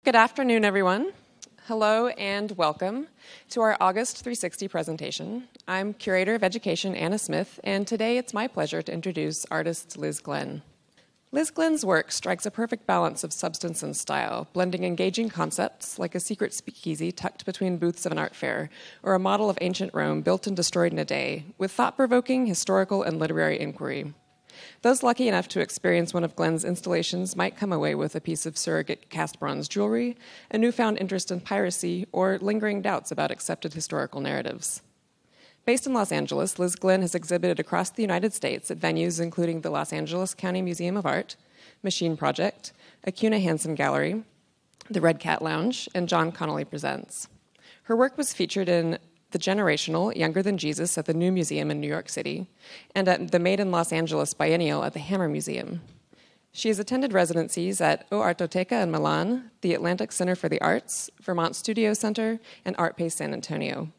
Good afternoon, everyone. Hello and welcome to our August 360 presentation. I'm Curator of Education Anna Smith, and today it's my pleasure to introduce artist Liz Glynn. Liz Glynn's work strikes a perfect balance of substance and style, blending engaging concepts like a secret speakeasy tucked between booths of an art fair, or a model of ancient Rome built and destroyed in a day, with thought-provoking historical and literary inquiry. Those lucky enough to experience one of Glynn's installations might come away with a piece of surrogate cast bronze jewelry, a newfound interest in piracy, or lingering doubts about accepted historical narratives. Based in Los Angeles, Liz Glynn has exhibited across the United States at venues including the Los Angeles County Museum of Art, Machine Project, Acuna Hansen Gallery, the Red Cat Lounge, and John Connolly Presents. Her work was featured in The Generational, Younger Than Jesus at the New Museum in New York City, and at the Made in Los Angeles Biennial at the Hammer Museum. She has attended residencies at O Artoteca in Milan, the Atlantic Center for the Arts, Vermont Studio Center, and Art Pace San Antonio.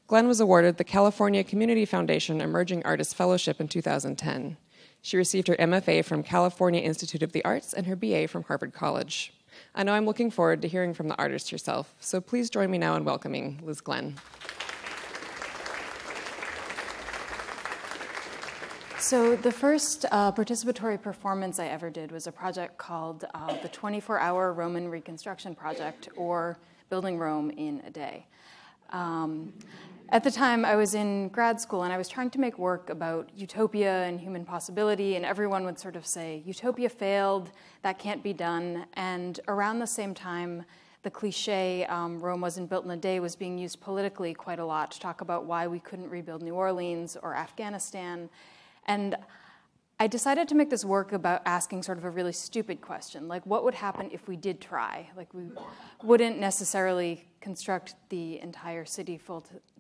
Glynn was awarded the California Community Foundation Emerging Artist Fellowship in 2010. She received her MFA from California Institute of the Arts and her BA from Harvard College. I know I'm looking forward to hearing from the artist herself, so please join me now in welcoming Liz Glynn. So the first participatory performance I ever did was a project called the 24-Hour Roman Reconstruction Project, or Building Rome in a Day. At the time, I was in grad school, and I was trying to make work about utopia and human possibility, and everyone would sort of say, utopia failed, that can't be done. And around the same time, the cliche, Rome wasn't built in a day, was being used politically quite a lot to talk about why we couldn't rebuild New Orleans or Afghanistan. And I decided to make this work about asking sort of a really stupid question, like what would happen if we did try? Like we wouldn't necessarily construct the entire city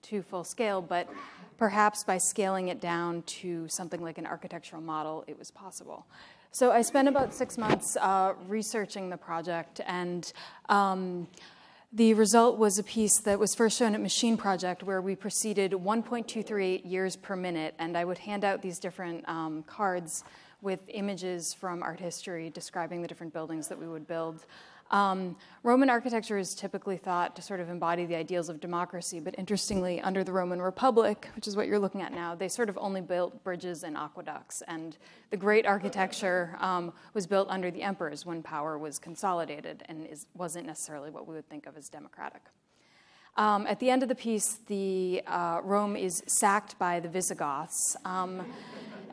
to full scale, but perhaps by scaling it down to something like an architectural model, it was possible. So I spent about 6 months researching the project, and the result was a piece that was first shown at Machine Project, where we proceeded 1.238 years per minute, and I would hand out these different cards with images from art history describing the different buildings that we would build. Roman architecture is typically thought to sort of embody the ideals of democracy, but interestingly, under the Roman Republic, which is what you're looking at now, they sort of only built bridges and aqueducts, and the great architecture was built under the emperors when power was consolidated and wasn't necessarily what we would think of as democratic. At the end of the piece, Rome is sacked by the Visigoths.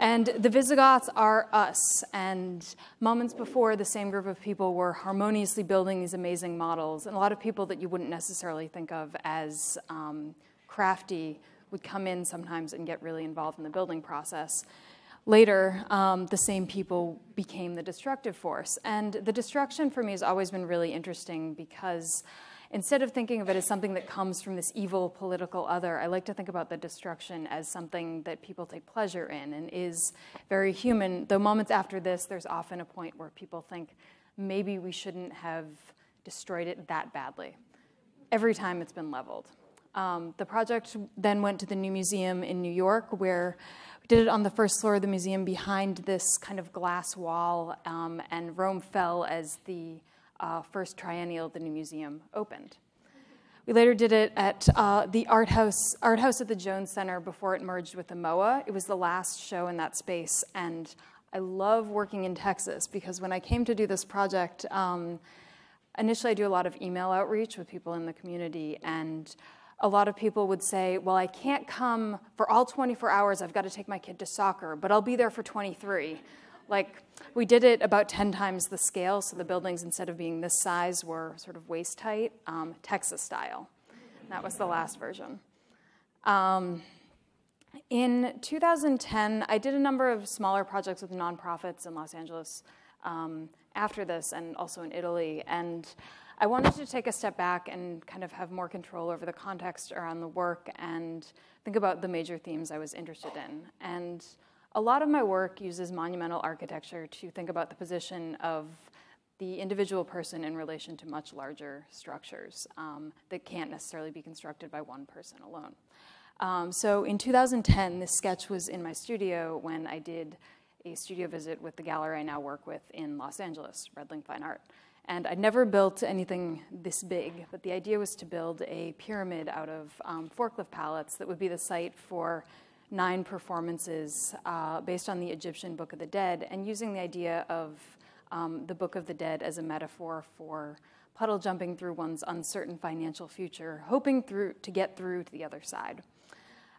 And the Visigoths are us, and moments before, the same group of people were harmoniously building these amazing models, and a lot of people that you wouldn't necessarily think of as crafty would come in sometimes and get really involved in the building process. Later, the same people became the destructive force, and the destruction for me has always been really interesting because instead of thinking of it as something that comes from this evil political other, I like to think about the destruction as something that people take pleasure in and is very human, though moments after this, there's often a point where people think, maybe we shouldn't have destroyed it that badly. Every time it's been leveled. The project then went to the New Museum in New York, where we did it on the first floor of the museum behind this kind of glass wall, and Rome fell as the first triennial of the New Museum opened. We later did it at the art house at the Jones Center before it merged with the MOA. It was the last show in that space, and I love working in Texas because when I came to do this project, initially I do a lot of email outreach with people in the community, and a lot of people would say, well, I can't come for all 24 hours, I've got to take my kid to soccer, but I'll be there for 23. Like, we did it about 10 times the scale, so the buildings, instead of being this size, were sort of waist-height, Texas style. And that was the last version. In 2010, I did a number of smaller projects with nonprofits in Los Angeles after this, and also in Italy. And I wanted to take a step back and kind of have more control over the context around the work and think about the major themes I was interested in. And a lot of my work uses monumental architecture to think about the position of the individual person in relation to much larger structures that can't necessarily be constructed by one person alone. So in 2010, this sketch was in my studio when I did a studio visit with the gallery I now work with in Los Angeles, Redling Fine Art. And I'd never built anything this big, but the idea was to build a pyramid out of forklift pallets that would be the site for 9 performances based on the Egyptian Book of the Dead, and using the idea of the Book of the Dead as a metaphor for puddle jumping through one's uncertain financial future, hoping to get through to the other side.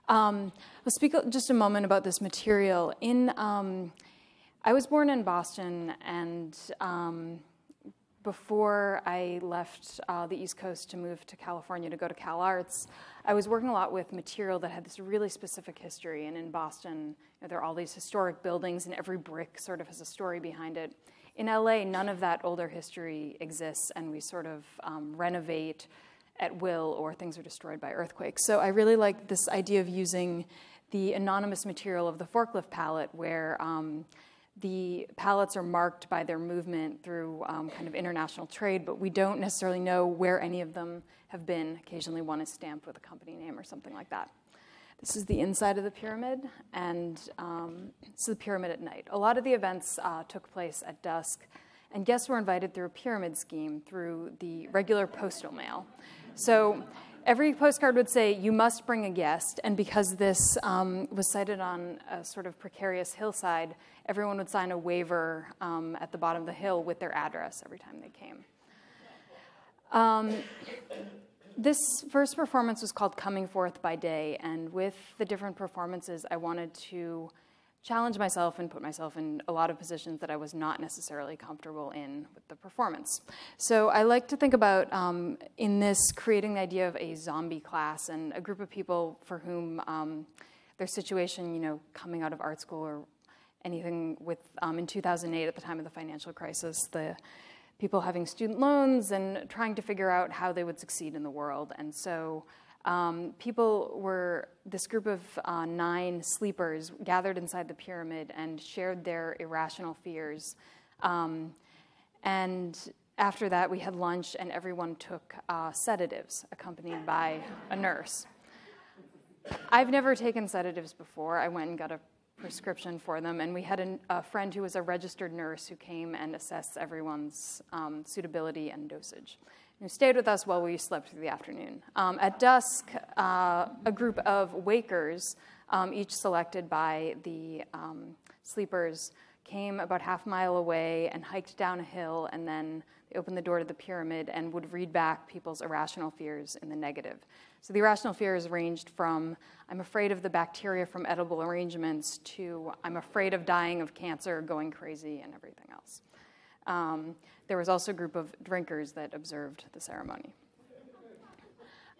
I'll speak just a moment about this material. I was born in Boston, and before I left the East Coast to move to California to go to Cal Arts, I was working a lot with material that had this really specific history. And in Boston, there are all these historic buildings, and every brick sort of has a story behind it. In LA, none of that older history exists, and we sort of renovate at will, or things are destroyed by earthquakes. So I really like this idea of using the anonymous material of the forklift pallet, where the pallets are marked by their movement through kind of international trade, but we don't necessarily know where any of them have been. Occasionally one is stamped with a company name or something like that. This is the inside of the pyramid, and this is the pyramid at night. A lot of the events took place at dusk, and guests were invited through a pyramid scheme through the regular postal mail. So every postcard would say, you must bring a guest, and because this was sited on a sort of precarious hillside, everyone would sign a waiver at the bottom of the hill with their address every time they came. This first performance was called Coming Forth by Day, and with the different performances, I wanted to challenge myself and put myself in a lot of positions that I was not necessarily comfortable in with the performance. So I like to think about, in this, creating the idea of a zombie class and a group of people for whom their situation, coming out of art school or anything with, in 2008, at the time of the financial crisis, the people having student loans and trying to figure out how they would succeed in the world. And so people were, this group of 9 sleepers gathered inside the pyramid and shared their irrational fears. And after that, we had lunch, and everyone took sedatives, accompanied by a nurse. I've never taken sedatives before. I went and got a prescription for them, and we had a friend who was a registered nurse who came and assessed everyone's suitability and dosage, who stayed with us while we slept through the afternoon. At dusk, a group of wakers, each selected by the sleepers, came about half a mile away and hiked down a hill, and then they opened the door to the pyramid and would read back people's irrational fears in the negative. So the irrational fears ranged from, I'm afraid of the bacteria from edible arrangements, to I'm afraid of dying of cancer, going crazy, and everything else. There was also a group of drinkers that observed the ceremony.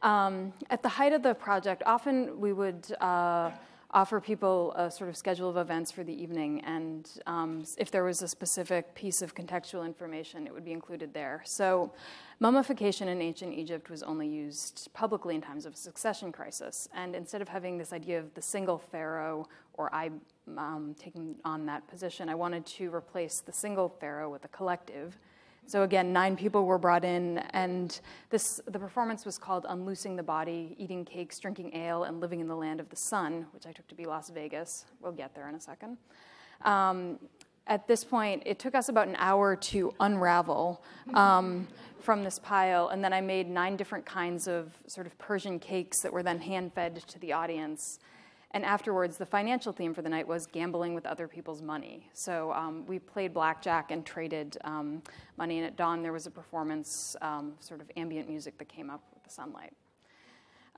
At the height of the project, often we would offer people a sort of schedule of events for the evening, and if there was a specific piece of contextual information, it would be included there. So mummification in ancient Egypt was only used publicly in times of a succession crisis, and instead of having this idea of the single pharaoh, or I taking on that position, I wanted to replace the single pharaoh with a collective. So again, 9 people were brought in, and the performance was called Unloosing the Body, Eating Cakes, Drinking Ale, and Living in the Land of the Sun, which I took to be Las Vegas. We'll get there in a second. At this point, it took us about an hour to unravel from this pile, and then I made 9 different kinds of sort of Persian cakes that were then hand-fed to the audience. And afterwards, the financial theme for the night was gambling with other people's money. So we played blackjack and traded money, and at dawn there was a performance, sort of ambient music that came up with the sunlight.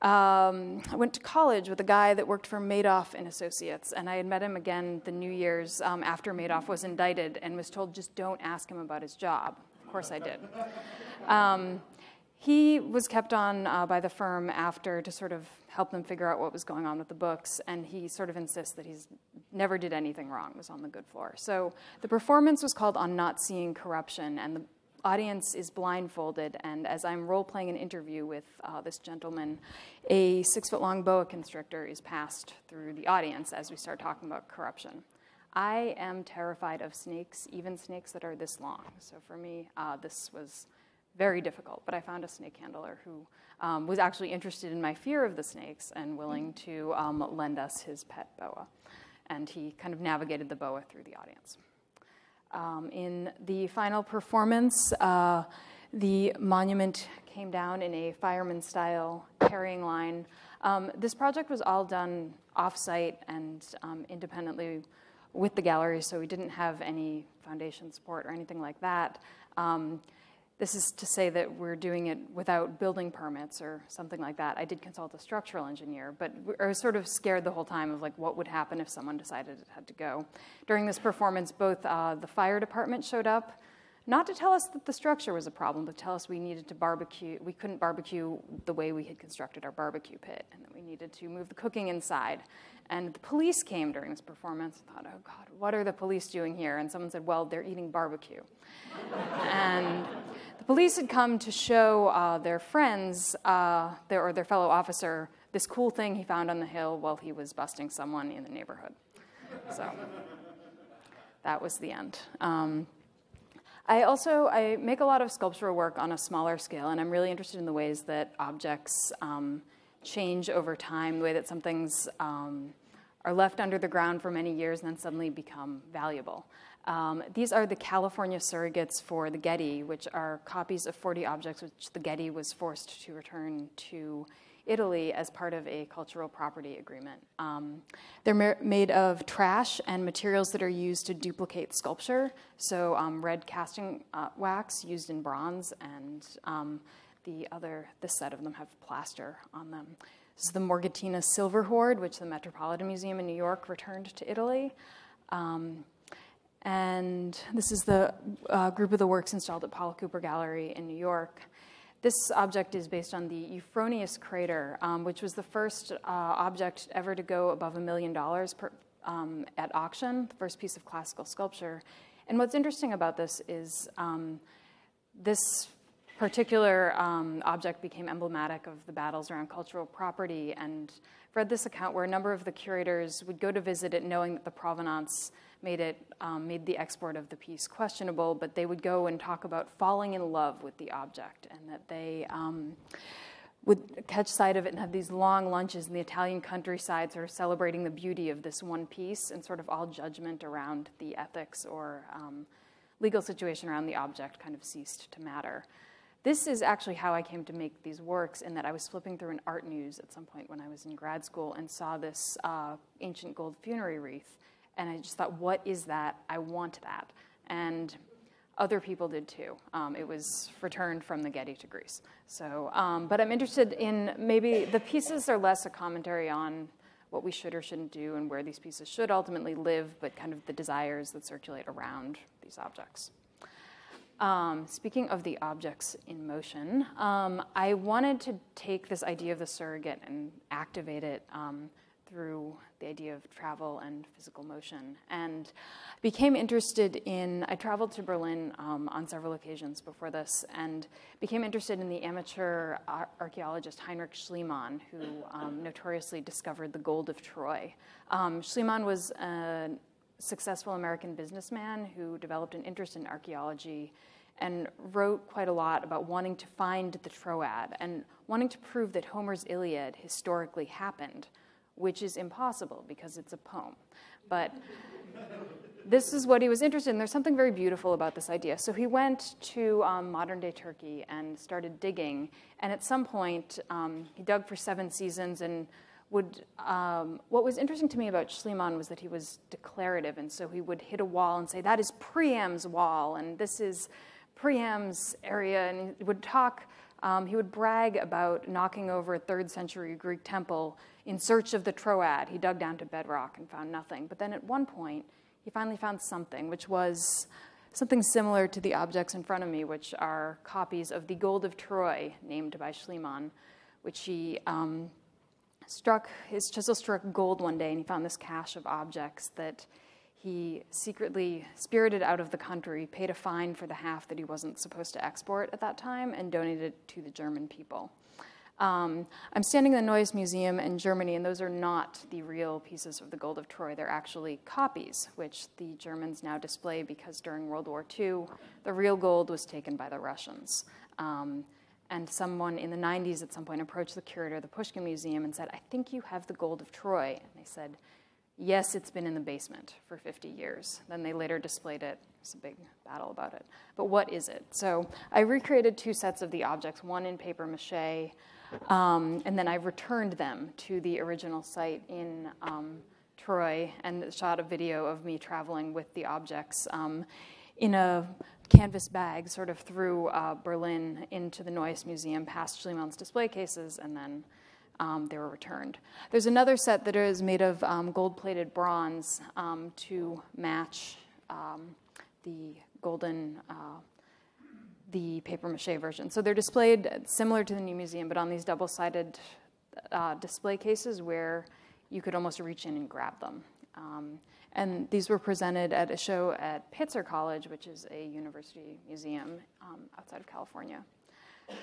I went to college with a guy that worked for Madoff and Associates, and I had met him again the New Year's after Madoff was indicted, and was told, just don't ask him about his job. Of course I did. He was kept on by the firm after to sort of help them figure out what was going on with the books, and he sort of insists that he's never did anything wrong, was on the good floor. So the performance was called On Not Seeing Corruption, and the audience is blindfolded, and as I'm role-playing an interview with this gentleman, a 6-foot-long boa constrictor is passed through the audience as we start talking about corruption. I am terrified of snakes, even snakes that are this long. So for me, this was very difficult, but I found a snake handler who was actually interested in my fear of the snakes and willing to lend us his pet boa. And he kind of navigated the boa through the audience. In the final performance, the monument came down in a fireman-style carrying line. This project was all done off-site and independently with the gallery, so we didn't have any foundation support or anything like that. This is to say that we're doing it without building permits or something like that. I did consult a structural engineer, but I was sort of scared the whole time of like what would happen if someone decided it had to go. During this performance, both the fire department showed up, not to tell us that the structure was a problem, but tell us we needed to barbecue. We couldn't barbecue the way we had constructed our barbecue pit, and that we needed to move the cooking inside. And the police came during this performance and thought, oh God, what are the police doing here? And someone said, well, they're eating barbecue. And the police had come to show their friends, their fellow officer, this cool thing he found on the hill while he was busting someone in the neighborhood. So that was the end. I make a lot of sculptural work on a smaller scale, and I'm really interested in the ways that objects change over time, the way that some things are left under the ground for many years and then suddenly become valuable. These are the California surrogates for the Getty, which are copies of 40 objects which the Getty was forced to return to Italy as part of a cultural property agreement. They're made of trash and materials that are used to duplicate sculpture, so red casting wax used in bronze, and this set of them have plaster on them. This is the Morgantina silver hoard, which the Metropolitan Museum in New York returned to Italy. And this is the group of the works installed at Paul Cooper Gallery in New York. This object is based on the Euphroneus crater, which was the first object ever to go above $1 million at auction, the first piece of classical sculpture. And what's interesting about this is this particular object became emblematic of the battles around cultural property, and I've read this account where a number of the curators would go to visit it knowing that the provenance made the export of the piece questionable, but they would go and talk about falling in love with the object, and that they would catch sight of it and have these long lunches in the Italian countryside sort of celebrating the beauty of this one piece, and sort of all judgment around the ethics or legal situation around the object kind of ceased to matter. This is actually how I came to make these works, in that I was flipping through an art news at some point when I was in grad school and saw this ancient gold funerary wreath. And I just thought, what is that? I want that. And other people did too. It was returned from the Getty to Greece. So, but I'm interested in maybe the pieces are less a commentary on what we should or shouldn't do and where these pieces should ultimately live, but kind of the desires that circulate around these objects. Speaking of the objects in motion, I wanted to take this idea of the surrogate and activate it through the idea of travel and physical motion, and became interested in, I traveled to Berlin on several occasions before this, and became interested in the amateur archaeologist Heinrich Schliemann, who notoriously discovered the gold of Troy. Schliemann was a successful American businessman who developed an interest in archaeology and wrote quite a lot about wanting to find the Troad and wanting to prove that Homer's Iliad historically happened, which is impossible because it's a poem. But this is what he was interested in. There's something very beautiful about this idea. So he went to modern-day Turkey and started digging. And at some point, he dug for 7 seasons and would, what was interesting to me about Schliemann was that he was declarative, and so he would hit a wall and say, that is Priam's wall, and this is Priam's area, and he would talk, he would brag about knocking over a 3rd century Greek temple in search of the Troad. He dug down to bedrock and found nothing, but then at one point, he finally found something, which was something similar to the objects in front of me, which are copies of the Gold of Troy, named by Schliemann, which he his chisel struck gold one day, and he found this cache of objects that he secretly spirited out of the country, paid a fine for the half that he wasn't supposed to export at that time, and donated it to the German people. I'm standing in the Neues Museum in Germany, and those are not the real pieces of the Gold of Troy. They're actually copies, which the Germans now display because during World War II, the real gold was taken by the Russians. And someone in the 90s at some point approached the curator of the Pushkin Museum and said, I think you have the Gold of Troy. And they said, yes, it's been in the basement for 50 years. Then they later displayed it. There's a big battle about it. But what is it? So I recreated 2 sets of the objects, one in paper mache, and then I returned them to the original site in Troy and shot a video of me traveling with the objects in a canvas bag sort of through Berlin into the Neues Museum, past Schliemann's display cases, and then they were returned. There's another set that is made of gold-plated bronze to match the golden, the papier-mâché version. So they're displayed similar to the new museum, but on these double-sided display cases where you could almost reach in and grab them. And these were presented at a show at Pitzer College, which is a university museum outside of California.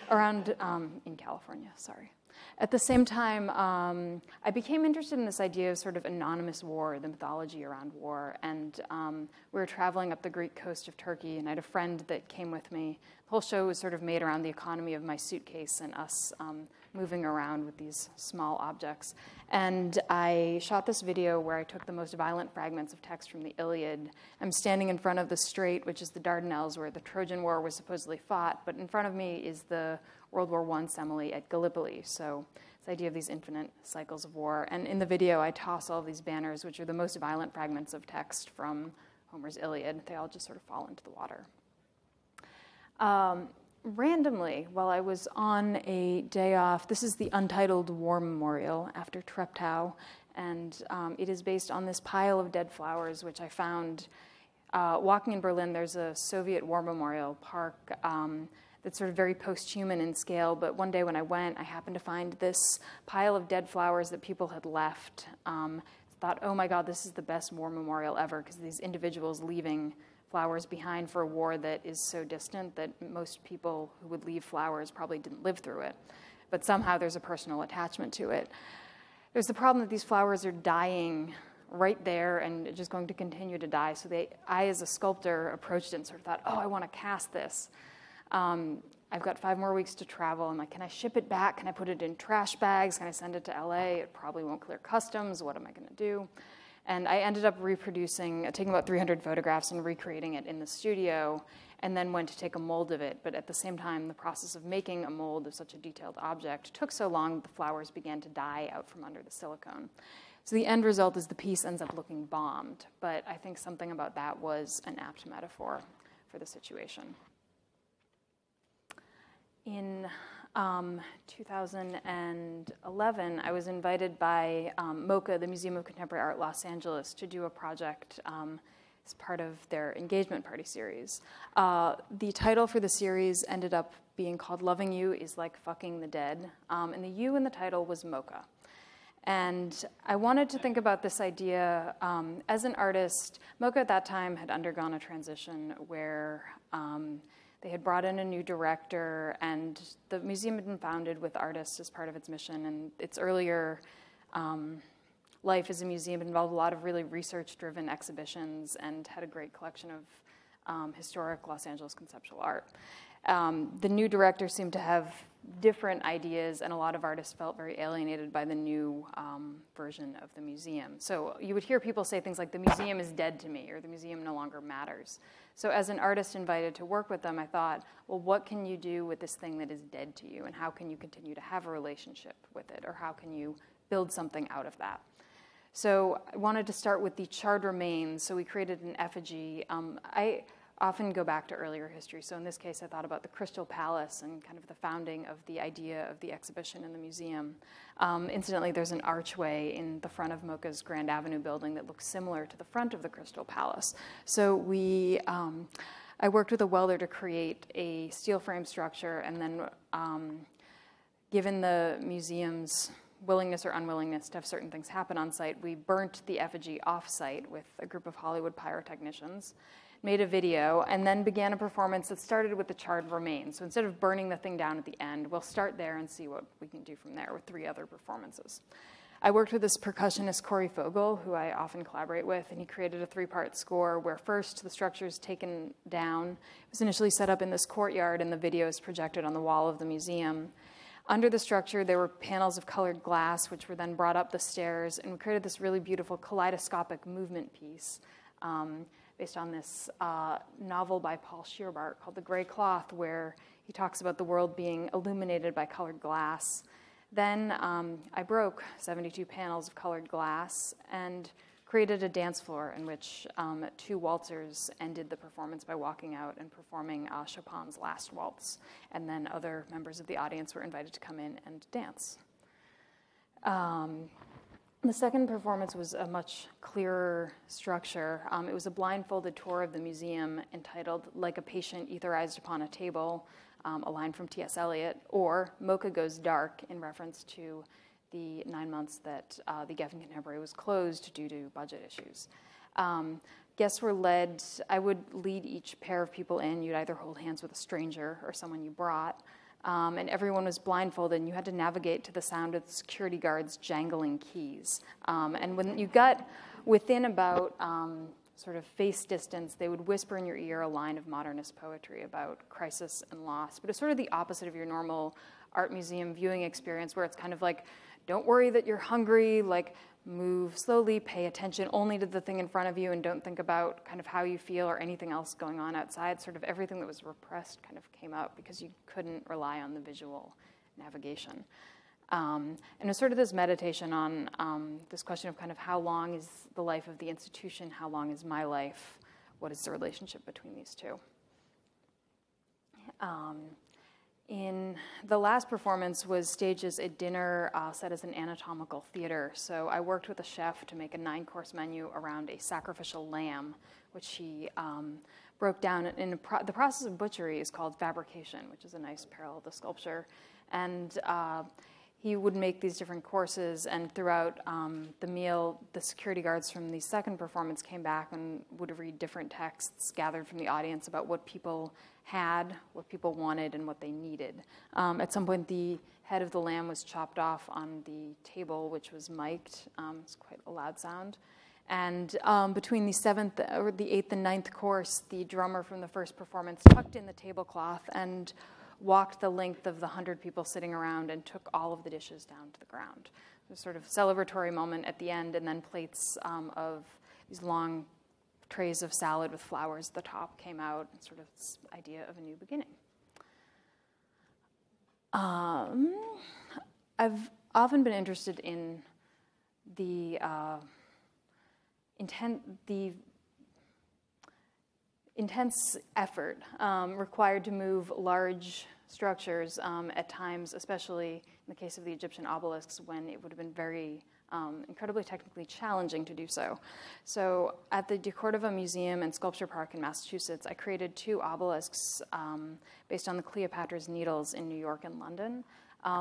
In California, sorry. At the same time, I became interested in this idea of sort of anonymous war, the mythology around war. And we were traveling up the Greek coast of Turkey, and I had a friend that came with me. The whole show was sort of made around the economy of my suitcase and us moving around with these small objects. And I shot this video where I took the most violent fragments of text from the Iliad. I'm standing in front of the Strait, which is the Dardanelles, where the Trojan War was supposedly fought, but in front of me is the World War I simile at Gallipoli. So this idea of these infinite cycles of war. And in the video, I toss all of these banners, which are the most violent fragments of text from Homer's Iliad. They all just sort of fall into the water. Randomly, while I was on a day off, this is the Untitled War Memorial after Treptow, and it is based on this pile of dead flowers, which I found walking in Berlin. There's a Soviet War Memorial park that's sort of very post-human in scale, but one day when I went, I happened to find this pile of dead flowers that people had left. Thought, oh my God, this is the best war memorial ever, because these individuals leaving flowers behind for a war that is so distant that most people who would leave flowers probably didn't live through it. But somehow there's a personal attachment to it. There's the problem that these flowers are dying right there and just going to continue to die. So I, as a sculptor, approached it and sort of thought, oh, I want to cast this. I've got 5 more weeks to travel. I'm like, can I ship it back? Can I put it in trash bags? Can I send it to LA? It probably won't clear customs. What am I going to do? And I ended up taking about 300 photographs and recreating it in the studio, and then went to take a mold of it. But at the same time, the process of making a mold of such a detailed object took so long that the flowers began to die out from under the silicone. So the end result is the piece ends up looking bombed. But I think something about that was an apt metaphor for the situation. In 2011, I was invited by MoCA, the Museum of Contemporary Art Los Angeles, to do a project as part of their engagement party series. The title for the series ended up being called Loving You is Like Fucking the Dead, and the U in the title was MoCA. And I wanted to think about this idea as an artist. MoCA at that time had undergone a transition where they had brought in a new director, and the museum had been founded with artists as part of its mission. And its earlier life as a museum involved a lot of really research-driven exhibitions and had a great collection of historic Los Angeles conceptual art. The new director seemed to have different ideas, and a lot of artists felt very alienated by the new version of the museum. So you would hear people say things like, the museum is dead to me, or the museum no longer matters. So as an artist invited to work with them, I thought, well, what can you do with this thing that is dead to you, and how can you continue to have a relationship with it, or how can you build something out of that? So I wanted to start with the charred remains, so we created an effigy. I often go back to earlier history. So in this case, I thought about the Crystal Palace and kind of the founding of the idea of the exhibition in the museum. Incidentally, there's an archway in the front of MoCA's Grand Avenue building that looks similar to the front of the Crystal Palace. So I worked with a welder to create a steel frame structure, and then given the museum's willingness or unwillingness to have certain things happen on site, we burnt the effigy off-site with a group of Hollywood pyrotechnicians, made a video, and then began a performance that started with the charred remains. So instead of burning the thing down at the end, we'll start there and see what we can do from there with 3 other performances. I worked with this percussionist, Corey Fogel, who I often collaborate with, and he created a 3-part score where first the structure is taken down. It was initially set up in this courtyard, and the video is projected on the wall of the museum. Under the structure, there were panels of colored glass, which were then brought up the stairs, and we created this really beautiful kaleidoscopic movement piece based on this novel by Paul Scheerbart called The Gray Cloth, where he talks about the world being illuminated by colored glass. Then I broke 72 panels of colored glass and created a dance floor in which 2 waltzers ended the performance by walking out and performing Chopin's Last Waltz. And then other members of the audience were invited to come in and dance. The second performance was a much clearer structure. It was a blindfolded tour of the museum entitled Like a Patient Etherized Upon a Table, a line from T.S. Eliot, or Mocha Goes Dark, in reference to the 9 months that the Geffen Contemporary was closed due to budget issues. Guests were led, I would lead each pair of people in. You'd either hold hands with a stranger or someone you brought. And everyone was blindfolded, and you had to navigate to the sound of the security guards jangling keys. And when you got within about sort of face distance, they would whisper in your ear a line of modernist poetry about crisis and loss. But it's sort of the opposite of your normal art museum viewing experience, where it's kind of like, don't worry that you're hungry, like move slowly, pay attention only to the thing in front of you, and don't think about kind of how you feel or anything else going on outside. Sort of everything that was repressed kind of came out because you couldn't rely on the visual navigation. And it was sort of this meditation on this question of kind of how long is the life of the institution, how long is my life, what is the relationship between these two? In the last performance was staged as a dinner set as an anatomical theater. So I worked with a chef to make a 9-course menu around a sacrificial lamb, which he broke down. In the process of butchery is called fabrication, which is a nice parallel to sculpture. And he would make these different courses, and throughout the meal, the security guards from the second performance came back and would read different texts gathered from the audience about what people had, what people wanted, and what they needed. At some point, the head of the lamb was chopped off on the table, which was mic'd. It's quite a loud sound. And between the 8th and 9th course, the drummer from the first performance tucked in the tablecloth and walked the length of the 100 people sitting around and took all of the dishes down to the ground. It was sort of a celebratory moment at the end, and then plates of these long trays of salad with flowers at the top came out, and sort of this idea of a new beginning. I've often been interested in the intense effort required to move large structures at times, especially in the case of the Egyptian obelisks, when it would have been very incredibly technically challenging to do so. So at the De Cordova Museum and Sculpture Park in Massachusetts, I created 2 obelisks based on the Cleopatra's Needles in New York and London,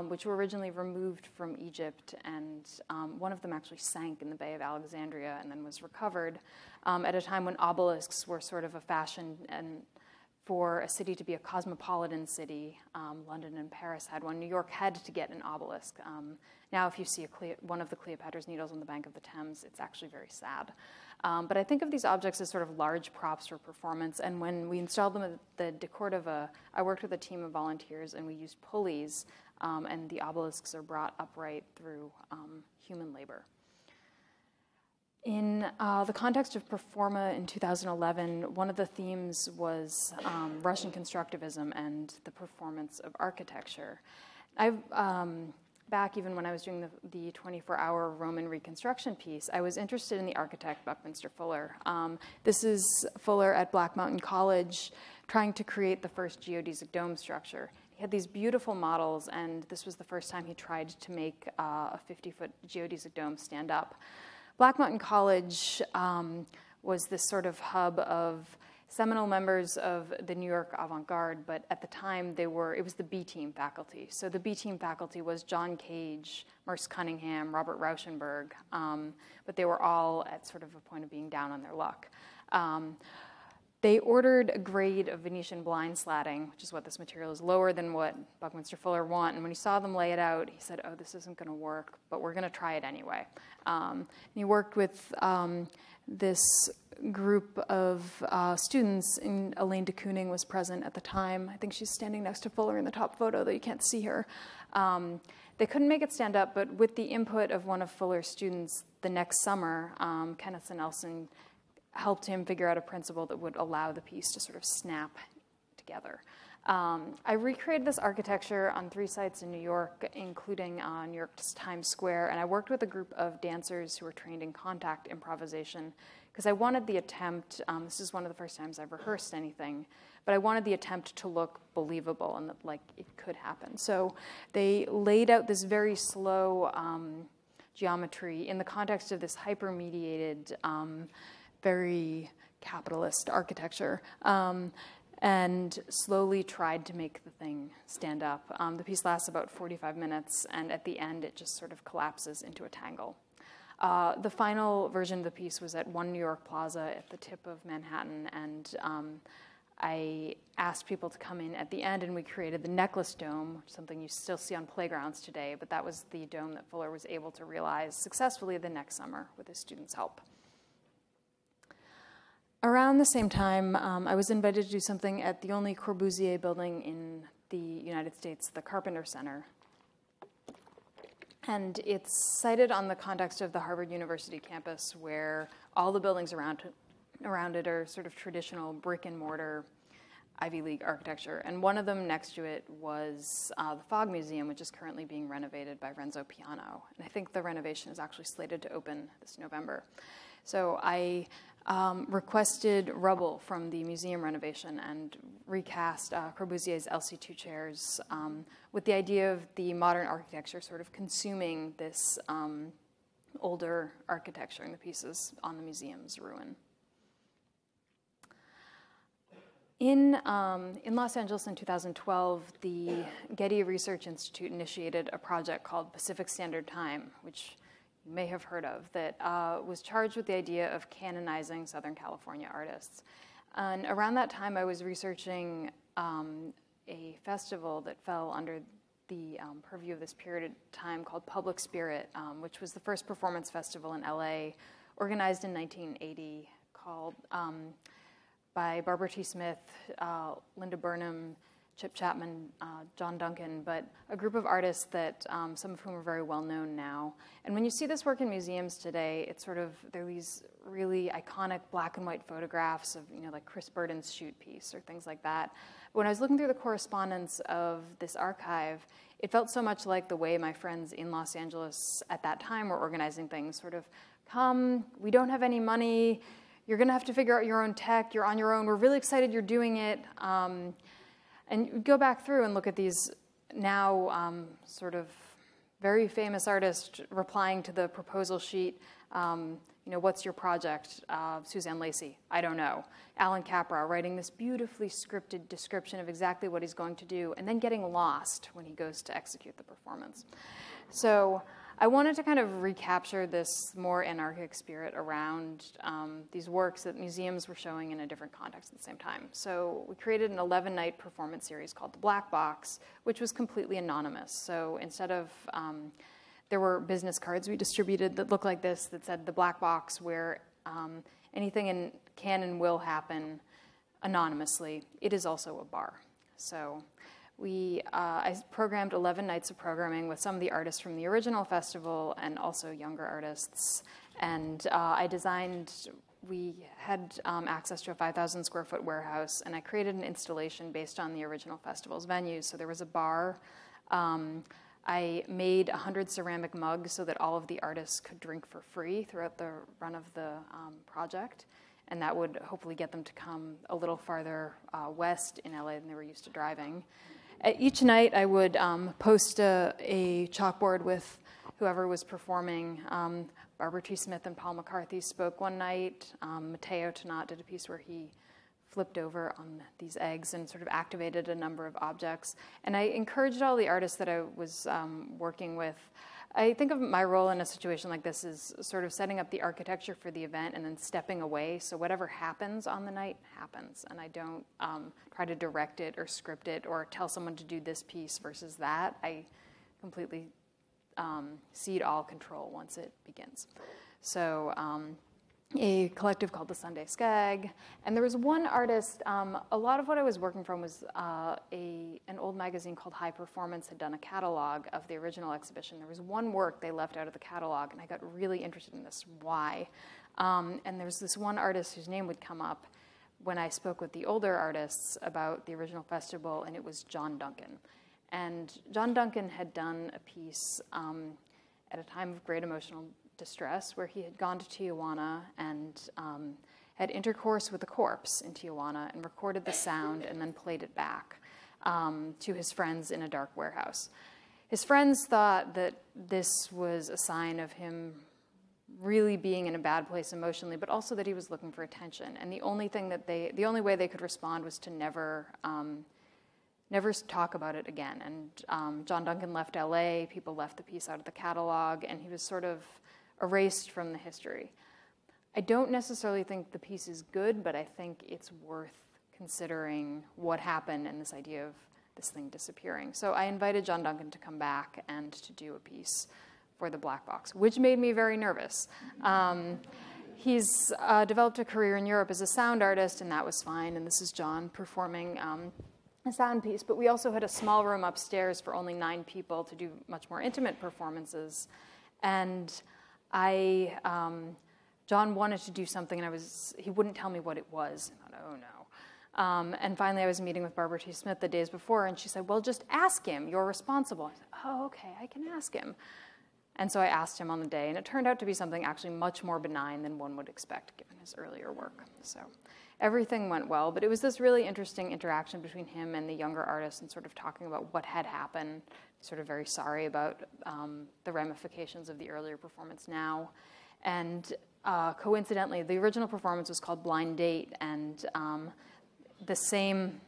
which were originally removed from Egypt, and one of them actually sank in the Bay of Alexandria and then was recovered at a time when obelisks were sort of a fashion, and for a city to be a cosmopolitan city, London and Paris had one. New York had to get an obelisk. Now if you see one of the Cleopatra's Needles on the bank of the Thames, it's actually very sad. But I think of these objects as sort of large props for performance, and when we installed them at the De Cordova, I worked with a team of volunteers, and we used pulleys, and the obelisks are brought upright through human labor. In the context of Performa in 2011, one of the themes was Russian constructivism and the performance of architecture. Back even when I was doing the 24-hour Roman reconstruction piece, I was interested in the architect Buckminster Fuller. This is Fuller at Black Mountain College trying to create the first geodesic dome structure. He had these beautiful models, and this was the first time he tried to make a 50-foot geodesic dome stand up. Black Mountain College was this sort of hub of seminal members of the New York avant-garde, but at the time it was the B-team faculty. So the B-team faculty was John Cage, Merce Cunningham, Robert Rauschenberg, but they were all at sort of a point of being down on their luck. They ordered a grade of Venetian blind slatting, which is what this material is, lower than what Buckminster Fuller want. And when he saw them lay it out, he said, oh, this isn't going to work, but we're going to try it anyway. And he worked with this group of students, and Elaine de Kooning was present at the time. I think she's standing next to Fuller in the top photo, though you can't see her. They couldn't make it stand up, but with the input of one of Fuller's students the next summer, Kenneth Nelson helped him figure out a principle that would allow the piece to sort of snap together. I recreated this architecture on 3 sites in New York, including New York's Times Square, and I worked with a group of dancers who were trained in contact improvisation, because I wanted the attempt, this is one of the first times I've rehearsed anything, but I wanted the attempt to look believable and that, like, it could happen. So they laid out this very slow geometry in the context of this hyper-mediated, very capitalist architecture, and slowly tried to make the thing stand up. The piece lasts about 45 minutes, and at the end, it just sort of collapses into a tangle. The final version of the piece was at One New York Plaza at the tip of Manhattan, and I asked people to come in at the end, and we created the necklace dome, which is something you still see on playgrounds today, but that was the dome that Fuller was able to realize successfully the next summer with his students' help. Around the same time, I was invited to do something at the only Corbusier building in the United States, the Carpenter Center. And it's sited on the context of the Harvard University campus, where all the buildings around it are sort of traditional brick and mortar Ivy League architecture. And one of them next to it was the Fogg Museum, which is currently being renovated by Renzo Piano. And I think the renovation is actually slated to open this November. So I requested rubble from the museum renovation and recast Corbusier's LC2 chairs with the idea of the modern architecture sort of consuming this older architecture in the pieces on the museum's ruin. In Los Angeles in 2012, the Getty Research Institute initiated a project called Pacific Standard Time, which you may have heard of, that was charged with the idea of canonizing Southern California artists. And around that time, I was researching a festival that fell under the purview of this period of time called Public Spirit, which was the first performance festival in LA, organized in 1980, called by Barbara T. Smith, Linda Burnham, Chip Chapman, John Duncan, but a group of artists that some of whom are very well known now. And when you see this work in museums today, it's sort of, there are these really iconic black and white photographs of, you know, like Chris Burden's shoot piece or things like that. But when I was looking through the correspondence of this archive, it felt so much like the way my friends in Los Angeles at that time were organizing things, sort of, come, we don't have any money, you're gonna have to figure out your own tech, you're on your own, we're really excited you're doing it. And go back through and look at these now sort of very famous artists replying to the proposal sheet. You know, what's your project? Suzanne Lacy, I don't know. Alan Capra writing this beautifully scripted description of exactly what he's going to do, and then getting lost when he goes to execute the performance. So I wanted to kind of recapture this more anarchic spirit around these works that museums were showing in a different context at the same time. So we created an 11-night performance series called The Black Box, which was completely anonymous. So instead of, there were business cards we distributed that looked like this that said The Black Box, where anything can and will happen anonymously. It is also a bar. So I programmed 11 nights of programming with some of the artists from the original festival and also younger artists. And we had access to a 5,000 square foot warehouse, and I created an installation based on the original festival's venues. So there was a bar. I made 100 ceramic mugs so that all of the artists could drink for free throughout the run of the project. And that would hopefully get them to come a little farther west in LA than they were used to driving. Each night I would post a chalkboard with whoever was performing. Barbara T. Smith and Paul McCarthy spoke one night. Matteo Tonat did a piece where he flipped over on these eggs and sort of activated a number of objects. And I encouraged all the artists that I was working with. I think of my role in a situation like this as sort of setting up the architecture for the event and then stepping away. So whatever happens on the night happens. And I don't try to direct it or script it or tell someone to do this piece versus that. I completely cede all control once it begins. So a collective called the Sunday Skag. And there was one artist, a lot of what I was working from was an old magazine called High Performance had done a catalog of the original exhibition. There was one work they left out of the catalog, and I got really interested in this. Why? And there was this one artist whose name would come up when I spoke with the older artists about the original festival, and it was John Duncan. And John Duncan had done a piece at a time of great emotional distress where he had gone to Tijuana and had intercourse with a corpse in Tijuana and recorded the sound and then played it back to his friends in a dark warehouse. His friends thought that this was a sign of him really being in a bad place emotionally, but also that he was looking for attention. And the only way they could respond was to never talk about it again. And John Duncan left LA, people left the piece out of the catalog, and he was sort of erased from the history. I don't necessarily think the piece is good, but I think it's worth considering what happened and this idea of this thing disappearing. So I invited John Duncan to come back and to do a piece for the Black Box, which made me very nervous. He's developed a career in Europe as a sound artist, and that was fine, and this is John performing a sound piece, but we also had a small room upstairs for only 9 people to do much more intimate performances. And John wanted to do something, and he wouldn't tell me what it was. I thought, oh no. And finally I was meeting with Barbara T. Smith the days before, and she said, well, just ask him, you're responsible. I said, oh, okay, I can ask him. And so I asked him on the day, and it turned out to be something actually much more benign than one would expect given his earlier work. So everything went well, but it was this really interesting interaction between him and the younger artist and sort of talking about what had happened, sort of very sorry about the ramifications of the earlier performance now. And coincidentally, the original performance was called Blind Date, and the same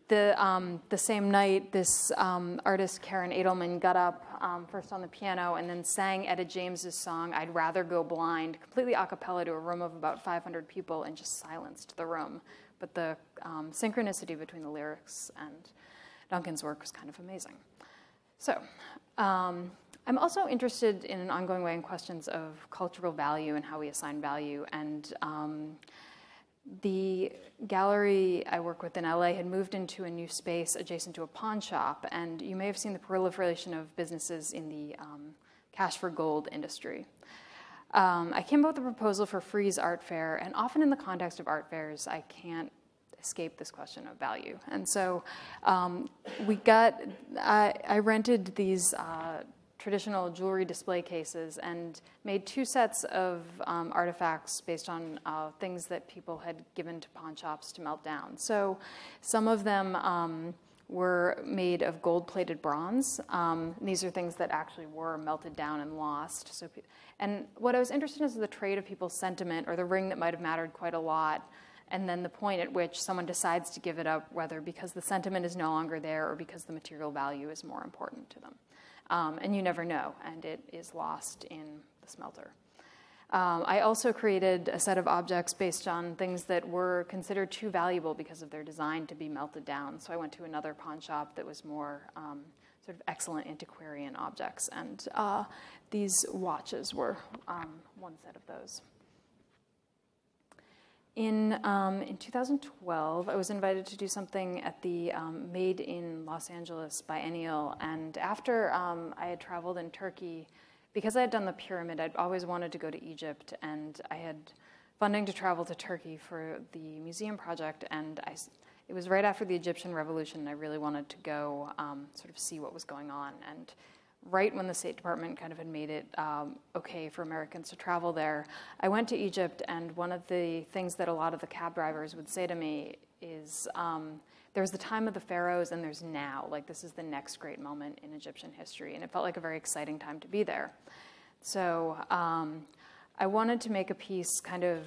night, this artist, Karen Edelman, got up first on the piano and then sang Etta James's song, I'd Rather Go Blind, completely a cappella to a room of about 500 people and just silenced the room. But the synchronicity between the lyrics and Duncan's work was kind of amazing. So I'm also interested in an ongoing way in questions of cultural value and how we assign value. And the gallery I work with in LA had moved into a new space adjacent to a pawn shop, and you may have seen the proliferation of businesses in the cash for gold industry. I came up with a proposal for Frieze Art Fair, and often in the context of art fairs, I can't escape this question of value. And so I rented these traditional jewelry display cases and made 2 sets of artifacts based on things that people had given to pawn shops to melt down. So some of them were made of gold-plated bronze. These are things that actually were melted down and lost. And what I was interested in is the trade of people's sentiment, or the ring that might have mattered quite a lot, and then the point at which someone decides to give it up, whether because the sentiment is no longer there or because the material value is more important to them. And you never know, and it is lost in the smelter. I also created a set of objects based on things that were considered too valuable because of their design to be melted down. So I went to another pawn shop that was more sort of excellent antiquarian objects, and these watches were one set of those. In 2012, I was invited to do something at the Made in Los Angeles biennial, and after I had traveled in Turkey, because I had done the pyramid, I'd always wanted to go to Egypt, and I had funding to travel to Turkey for the museum project, and it was right after the Egyptian Revolution, and I really wanted to go sort of see what was going on. And right when the State Department kind of had made it okay for Americans to travel there, I went to Egypt, and one of the things that a lot of the cab drivers would say to me is, there's the time of the pharaohs and there's now. Like, this is the next great moment in Egyptian history, and it felt like a very exciting time to be there. So I wanted to make a piece kind of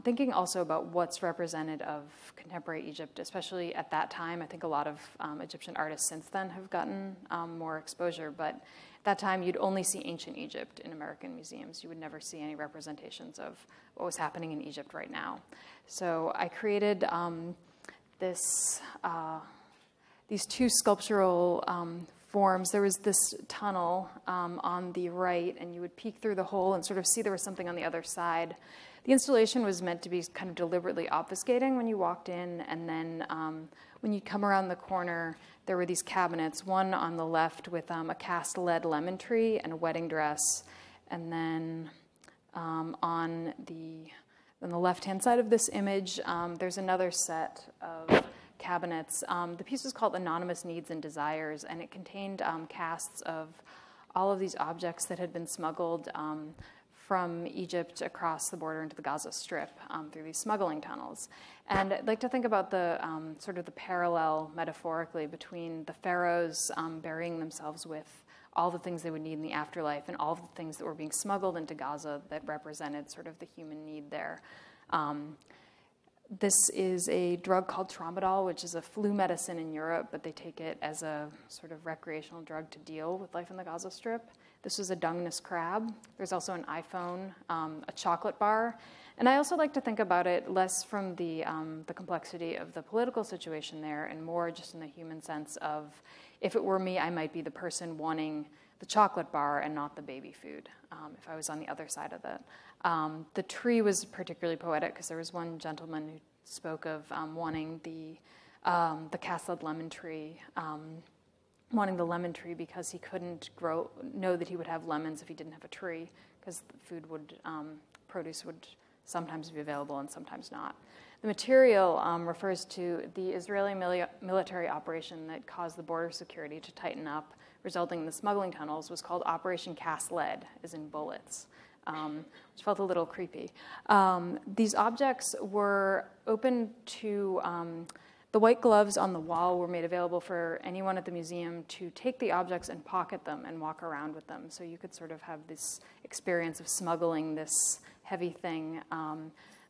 thinking also about what's represented of contemporary Egypt, especially at that time. I think a lot of Egyptian artists since then have gotten more exposure, but at that time you'd only see ancient Egypt in American museums. You would never see any representations of what was happening in Egypt right now. So I created these two sculptural forms. There was this tunnel on the right, and you would peek through the hole and sort of see there was something on the other side. The installation was meant to be kind of deliberately obfuscating when you walked in, and then when you come around the corner, there were these cabinets, one on the left with a cast lead lemon tree and a wedding dress, and then on the left-hand side of this image, there's another set of cabinets. The piece was called Anonymous Needs and Desires, and it contained casts of all of these objects that had been smuggled from Egypt across the border into the Gaza Strip through these smuggling tunnels. And I'd like to think about the sort of the parallel metaphorically between the pharaohs burying themselves with all the things they would need in the afterlife and all the things that were being smuggled into Gaza that represented sort of the human need there. This is a drug called tramadol, which is a flu medicine in Europe, but they take it as a sort of recreational drug to deal with life in the Gaza Strip. This was a dungeness crab. There's also an iPhone, a chocolate bar. And I also like to think about it less from the complexity of the political situation there and more just in the human sense of, if it were me, I might be the person wanting the chocolate bar and not the baby food, if I was on the other side of it. The tree was particularly poetic because there was one gentleman who spoke of wanting the cast lead lemon tree, wanting the lemon tree because he couldn't know that he would have lemons if he didn't have a tree, because produce would sometimes be available and sometimes not. The material refers to the Israeli military operation that caused the border security to tighten up, resulting in the smuggling tunnels, was called Operation Cast Lead, as in bullets, which felt a little creepy. These objects were open to, the white gloves on the wall were made available for anyone at the museum to take the objects and pocket them and walk around with them. So you could sort of have this experience of smuggling this heavy thing.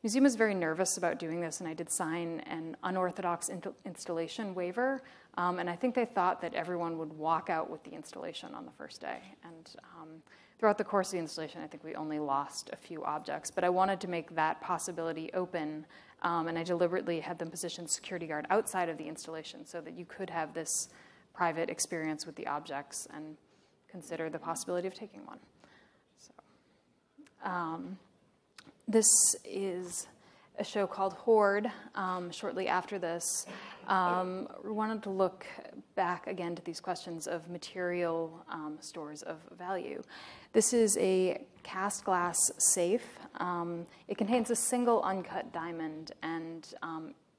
Museum was very nervous about doing this, and I did sign an unorthodox installation waiver, and I think they thought that everyone would walk out with the installation on the first day. And throughout the course of the installation, I think we only lost a few objects, but I wanted to make that possibility open, and I deliberately had them position security guard outside of the installation so that you could have this private experience with the objects and consider the possibility of taking one. So, this is a show called Hoard. Shortly after this, we wanted to look back again to these questions of material stores of value. This is a cast glass safe. It contains a single uncut diamond, and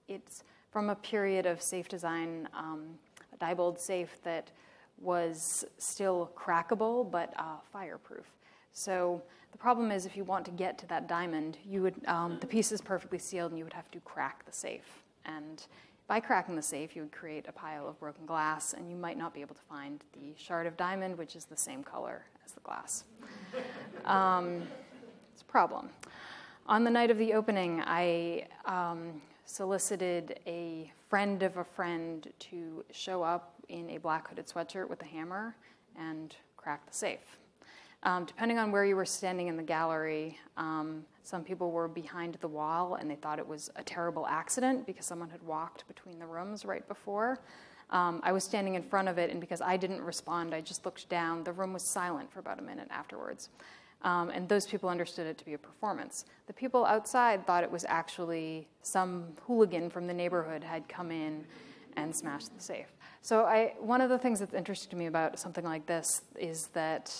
it's from a period of safe design, a Diebold safe that was still crackable but fireproof. So the problem is, if you want to get to that diamond, you would the piece is perfectly sealed, and you would have to crack the safe. And by cracking the safe, you would create a pile of broken glass, and you might not be able to find the shard of diamond, which is the same color as the glass. It's a problem. On the night of the opening, I solicited a friend of a friend to show up in a black hooded sweatshirt with a hammer and crack the safe. Depending on where you were standing in the gallery, some people were behind the wall and they thought it was a terrible accident because someone had walked between the rooms right before. I was standing in front of it, and because I didn't respond, I just looked down. The room was silent for about a minute afterwards. And those people understood it to be a performance. The people outside thought it was actually some hooligan from the neighborhood had come in and smashed the safe. So one of the things that's interesting to me about something like this is that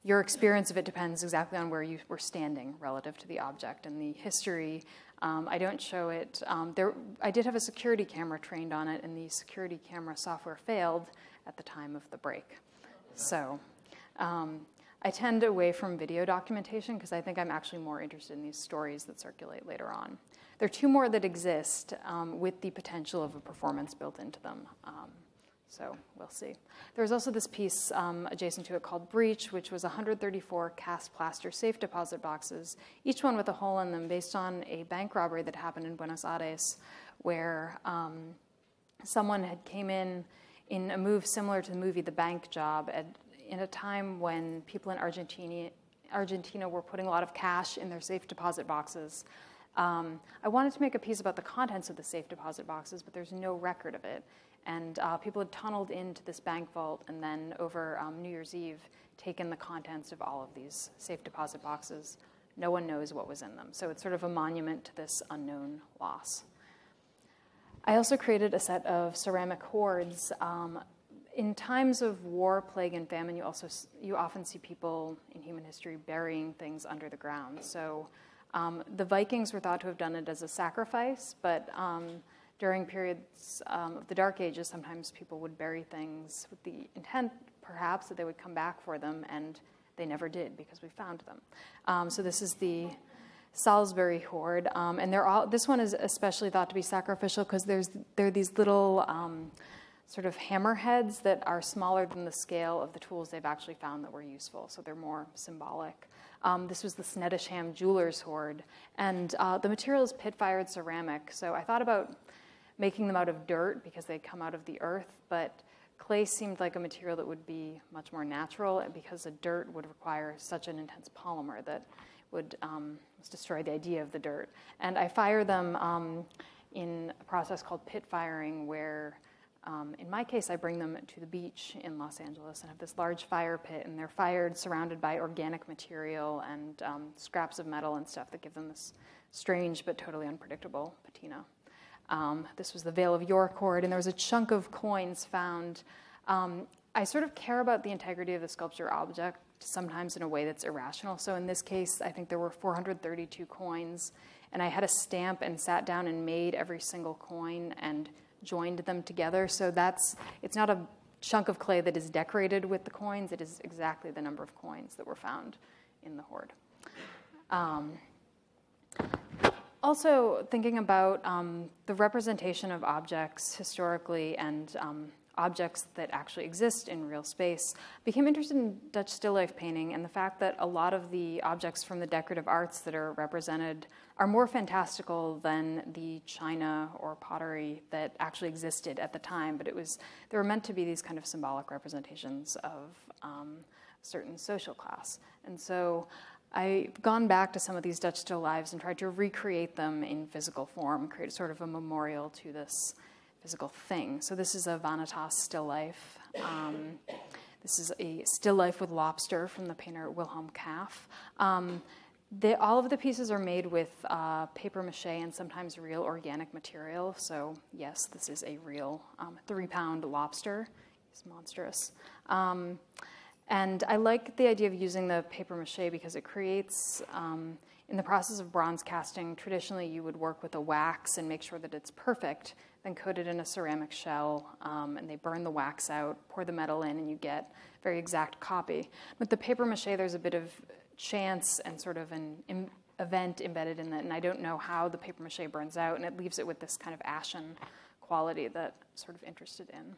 your experience of it depends exactly on where you were standing relative to the object and the history. I don't show it. I did have a security camera trained on it, and the security camera software failed at the time of the break. So I tend away from video documentation because I think I'm actually more interested in these stories that circulate later on. There are two more that exist with the potential of a performance built into them. So we'll see. There was also this piece adjacent to it called Breach, which was 134 cast plaster safe deposit boxes, each one with a hole in them, based on a bank robbery that happened in Buenos Aires, where someone had came in a move similar to the movie The Bank Job, in a time when people in Argentina were putting a lot of cash in their safe deposit boxes. I wanted to make a piece about the contents of the safe deposit boxes, but there's no record of it. And people had tunneled into this bank vault and then over New Year's Eve taken the contents of all of these safe deposit boxes. No one knows what was in them. So it's sort of a monument to this unknown loss. I also created a set of ceramic hoards. In times of war, plague, and famine, you often see people in human history burying things under the ground. So the Vikings were thought to have done it as a sacrifice, but during periods of the Dark Ages, sometimes people would bury things with the intent, perhaps, that they would come back for them, and they never did because we found them. So this is the Salisbury Hoard, and this one is especially thought to be sacrificial because there are these little sort of hammerheads that are smaller than the scale of the tools they've actually found that were useful, so they're more symbolic. This was the Snettisham Jewelers Hoard, and the material is pit-fired ceramic, so I thought about making them out of dirt because they come out of the earth, but clay seemed like a material that would be much more natural because the dirt would require such an intense polymer that would destroy the idea of the dirt. And I fire them in a process called pit firing, where in my case I bring them to the beach in Los Angeles and have this large fire pit, and they're fired surrounded by organic material and scraps of metal and stuff that give them this strange but totally unpredictable patina. This was the Vale of York hoard, and there was a chunk of coins found. I sort of care about the integrity of the sculpture object, sometimes in a way that's irrational. So in this case, I think there were 432 coins, and I had a stamp and sat down and made every single coin and joined them together. So it's not a chunk of clay that is decorated with the coins. It is exactly the number of coins that were found in the hoard. Also, thinking about the representation of objects historically and objects that actually exist in real space, became interested in Dutch still life painting and the fact that a lot of the objects from the decorative arts that are represented are more fantastical than the china or pottery that actually existed at the time, but they were meant to be these kind of symbolic representations of a certain social class. And so I've gone back to some of these Dutch still lives and tried to recreate them in physical form, create sort of a memorial to this physical thing. So this is a Vanitas still life. This is a still life with lobster from the painter Wilhelm Kaff. All of the pieces are made with paper mache and sometimes real organic material. So yes, this is a real 3-pound lobster. It's monstrous. And I like the idea of using the paper mache because it creates, in the process of bronze casting, traditionally you would work with a wax and make sure that it's perfect, then coat it in a ceramic shell, and they burn the wax out, pour the metal in, and you get a very exact copy. With the paper mache, there's a bit of chance and sort of an event embedded in it, and I don't know how the paper mache burns out, and it leaves it with this kind of ashen quality that I'm sort of interested in.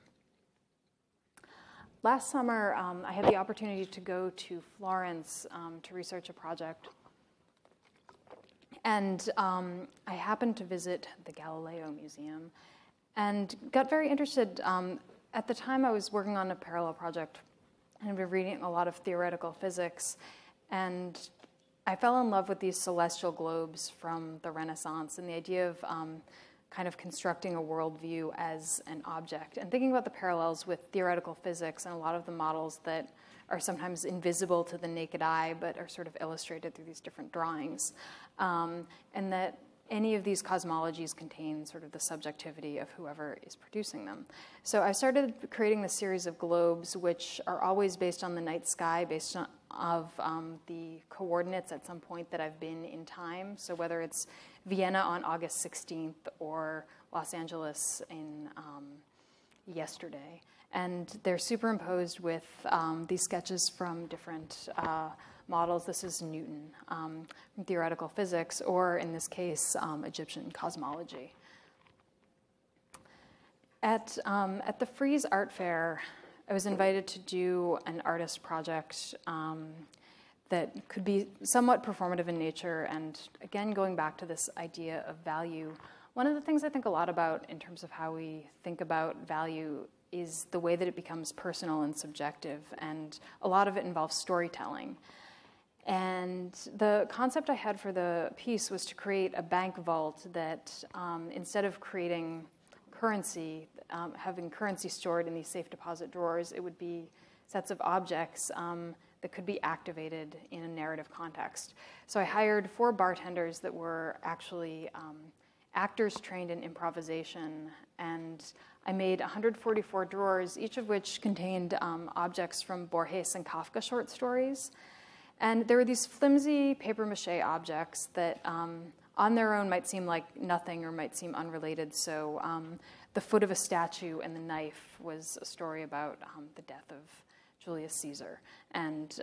Last summer, I had the opportunity to go to Florence to research a project. And I happened to visit the Galileo Museum and got very interested. At the time, I was working on a parallel project and I'd been reading a lot of theoretical physics. And I fell in love with these celestial globes from the Renaissance and the idea of kind of constructing a worldview as an object, and thinking about the parallels with theoretical physics and a lot of the models that are sometimes invisible to the naked eye, but are sort of illustrated through these different drawings, and that any of these cosmologies contain sort of the subjectivity of whoever is producing them. So I started creating this series of globes, which are always based on the night sky, based on the coordinates at some point that I've been in time. So whether it's Vienna on August 16th or Los Angeles in yesterday. And they're superimposed with these sketches from different models. This is Newton from theoretical physics, or in this case, Egyptian cosmology. At the Frieze Art Fair, I was invited to do an artist project that could be somewhat performative in nature, and again, going back to this idea of value, one of the things I think a lot about in terms of how we think about value is the way that it becomes personal and subjective, and a lot of it involves storytelling. And the concept I had for the piece was to create a bank vault that instead of creating currency, having currency stored in these safe deposit drawers, it would be sets of objects that could be activated in a narrative context. So I hired 4 bartenders that were actually actors trained in improvisation, and I made 144 drawers, each of which contained objects from Borges and Kafka short stories. And there were these flimsy papier-mâché objects that on their own might seem like nothing or might seem unrelated. So the foot of a statue and the knife was a story about the death of Julius Caesar. And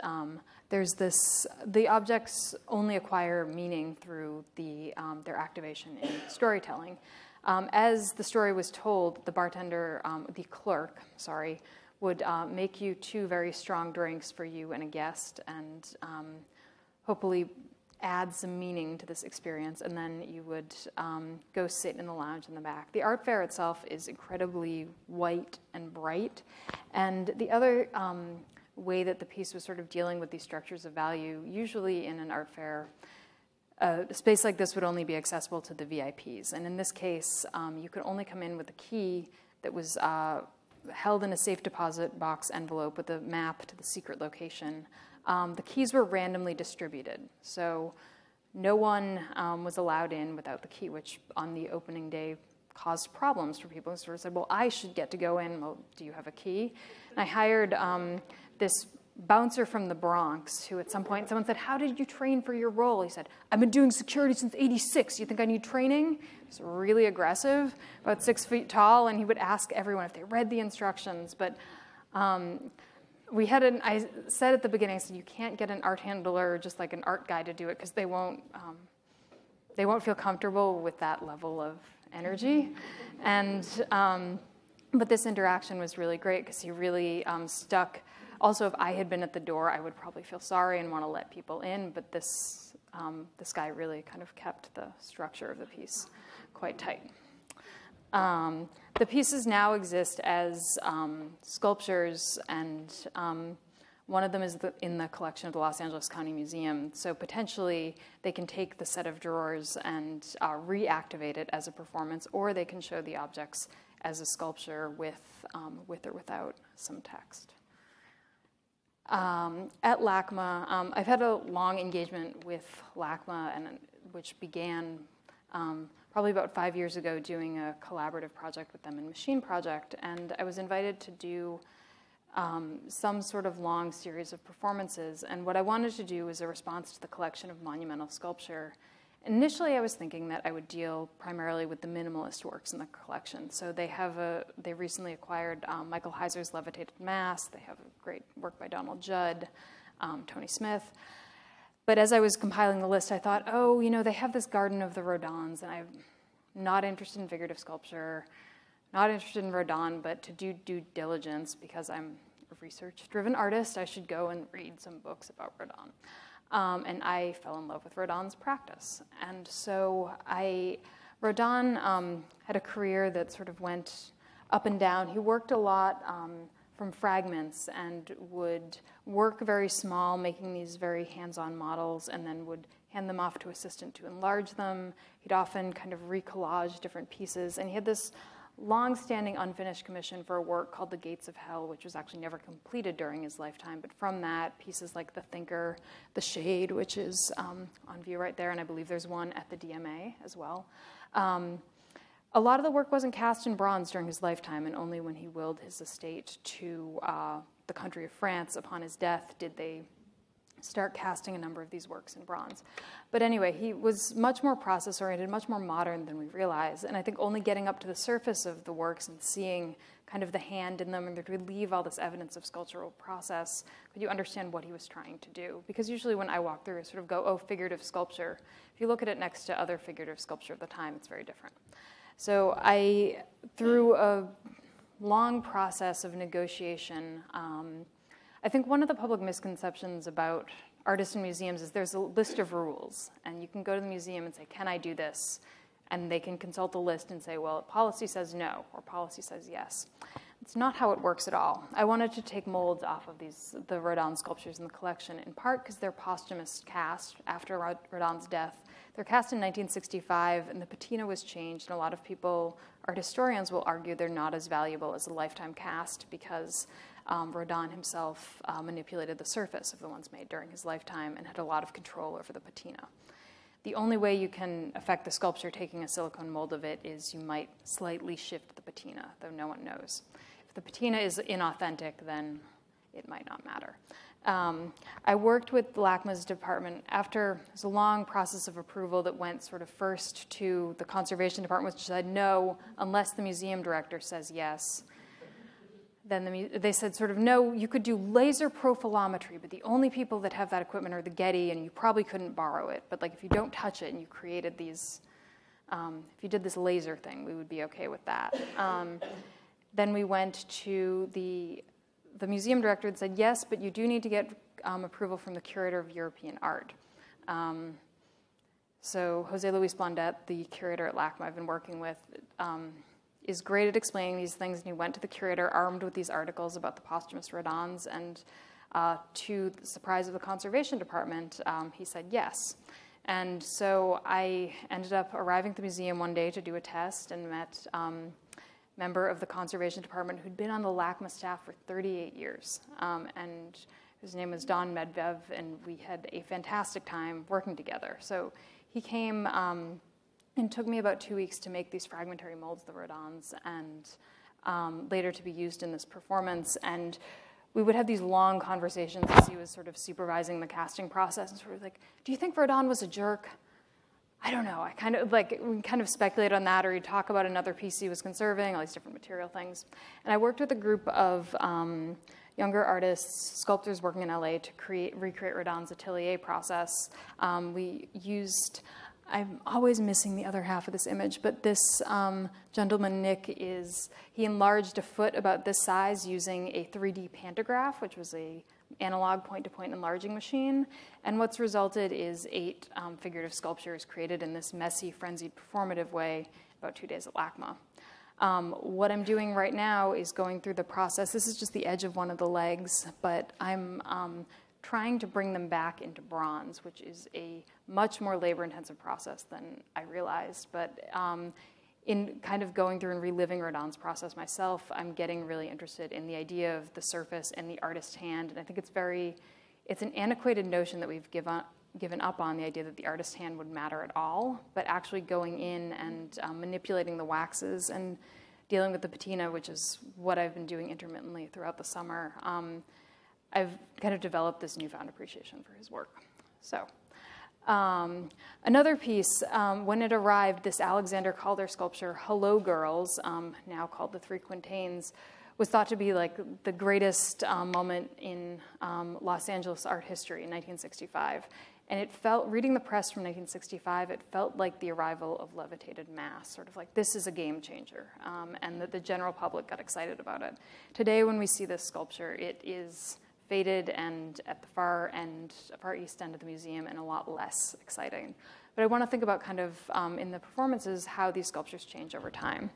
there's this, the objects only acquire meaning through their activation in storytelling. As the story was told, the bartender, the clerk, sorry, would make you 2 very strong drinks for you and a guest, and hopefully add some meaning to this experience, and then you would go sit in the lounge in the back. The art fair itself is incredibly white and bright, and the other way that the piece was sort of dealing with these structures of value, usually in an art fair, a space like this would only be accessible to the VIPs, and in this case, you could only come in with a key that was held in a safe deposit box envelope with a map to the secret location. The keys were randomly distributed, so no one was allowed in without the key, which on the opening day caused problems for people who sort of said, well, I should get to go in. Well, do you have a key? And I hired this bouncer from the Bronx who at some point, someone said, how did you train for your role? He said, I've been doing security since '86. You think I need training? He was really aggressive, about 6 feet tall, and he would ask everyone if they read the instructions. But I said at the beginning, I said, you can't get an art handler or just like an art guy to do it because they won't feel comfortable with that level of energy. And but this interaction was really great because he really stuck. Also, if I had been at the door, I would probably feel sorry and want to let people in, but this guy really kind of kept the structure of the piece quite tight. The pieces now exist as sculptures, and one of them is in the collection of the Los Angeles County Museum. So potentially, they can take the set of drawers and reactivate it as a performance, or they can show the objects as a sculpture with or without some text. At LACMA, I've had a long engagement with LACMA, which began probably about 5 years ago doing a collaborative project with them in Machine Project, and I was invited to do some sort of long series of performances, and what I wanted to do was a response to the collection of monumental sculpture. Initially, I was thinking that I would deal primarily with the minimalist works in the collection. So they recently acquired Michael Heiser's Levitated Mass. They have a great work by Donald Judd, Tony Smith. But as I was compiling the list, I thought, oh, they have this Garden of the Redounds, and I'm not interested in figurative sculpture, not interested in Rodin, but to do due diligence, because I'm a research-driven artist, I should go and read some books about Rodin. And I fell in love with Rodin's practice. And so Rodin had a career that sort of went up and down. He worked a lot from fragments and would work very small, making these very hands-on models, and then would hand them off to an assistant to enlarge them. He'd often kind of recollage different pieces. And he had this long-standing unfinished commission for a work called The Gates of Hell, which was actually never completed during his lifetime. But from that, pieces like The Thinker, The Shade, which is on view right there, and I believe there's one at the DMA as well. A lot of the work wasn't cast in bronze during his lifetime, and only when he willed his estate to the country of France upon his death did they start casting a number of these works in bronze. But anyway, he was much more process-oriented, much more modern than we realize, and I think only getting up to the surface of the works and seeing kind of the hand in them and to leave all this evidence of sculptural process, could you understand what he was trying to do? Because usually when I walk through, I sort of go, oh, figurative sculpture. If you look at it next to other figurative sculpture of the time, it's very different. So through a long process of negotiation, I think one of the public misconceptions about artists in museums is there's a list of rules, and you can go to the museum and say, can I do this? And they can consult the list and say, well, policy says no, or policy says yes. It's not how it works at all. I wanted to take molds off of the Rodin sculptures in the collection, in part because they're posthumous cast after Rodin's death. They're cast in 1965, and the patina was changed, and a lot of people, art historians, will argue they're not as valuable as a lifetime cast because Rodin himself manipulated the surface of the ones made during his lifetime and had a lot of control over the patina. The only way you can affect the sculpture taking a silicone mold of it is you might slightly shift the patina, though no one knows. If the patina is inauthentic, then it might not matter. I worked with LACMA's department after it was a long process of approval that went sort of first to the conservation department, which said no, unless the museum director says yes. Then they said sort of, no, you could do laser profilometry, but the only people that have that equipment are the Getty, and you probably couldn't borrow it. But like if you don't touch it and you created these, if you did this laser thing, we would be okay with that. Then we went to the museum director and said, yes, but you do need to get approval from the curator of European art. So Jose Luis Blondet, the curator at LACMA I've been working with, is great at explaining these things, and he went to the curator armed with these articles about the posthumous Rodins, and to the surprise of the conservation department, he said yes. And so I ended up arriving at the museum one day to do a test and met a member of the conservation department who'd been on the LACMA staff for 38 years. And his name was Don Medvedev, and we had a fantastic time working together. So he came and took me about 2 weeks to make these fragmentary molds, the Rodins, and later to be used in this performance. And we would have these long conversations as he was sort of supervising the casting process, and sort of like, do you think Rodin was a jerk? I don't know. We kind of speculate on that, or he'd talk about another piece he was conserving, all these different material things. And I worked with a group of younger artists, sculptors working in LA to recreate Redounds Atelier process. We used, I'm always missing the other half of this image, but this gentleman, Nick, he enlarged a foot about this size using a 3D pantograph, which was a analog point-to-point enlarging machine. And what's resulted is 8 figurative sculptures created in this messy, frenzied, performative way about 2 days at LACMA. What I'm doing right now is going through the process. This is just the edge of one of the legs, but I'm trying to bring them back into bronze, which is a much more labor-intensive process than I realized. But in kind of going through and reliving Rodin's process myself, I'm getting really interested in the idea of the surface and the artist's hand. And I think it's an antiquated notion that we've given up on, the idea that the artist's hand would matter at all, but actually going in and manipulating the waxes and dealing with the patina, which is what I've been doing intermittently throughout the summer. I've kind of developed this newfound appreciation for his work. So another piece, when it arrived, this Alexander Calder sculpture, Hello Girls, now called the Three Quintains, was thought to be like the greatest moment in Los Angeles art history in 1965. And it felt, reading the press from 1965, it felt like the arrival of levitated mass, sort of like this is a game changer, and that the general public got excited about it. Today, when we see this sculpture, it is faded and at the far east end of the museum and a lot less exciting. But I want to think about kind of, in the performances, how these sculptures change over time.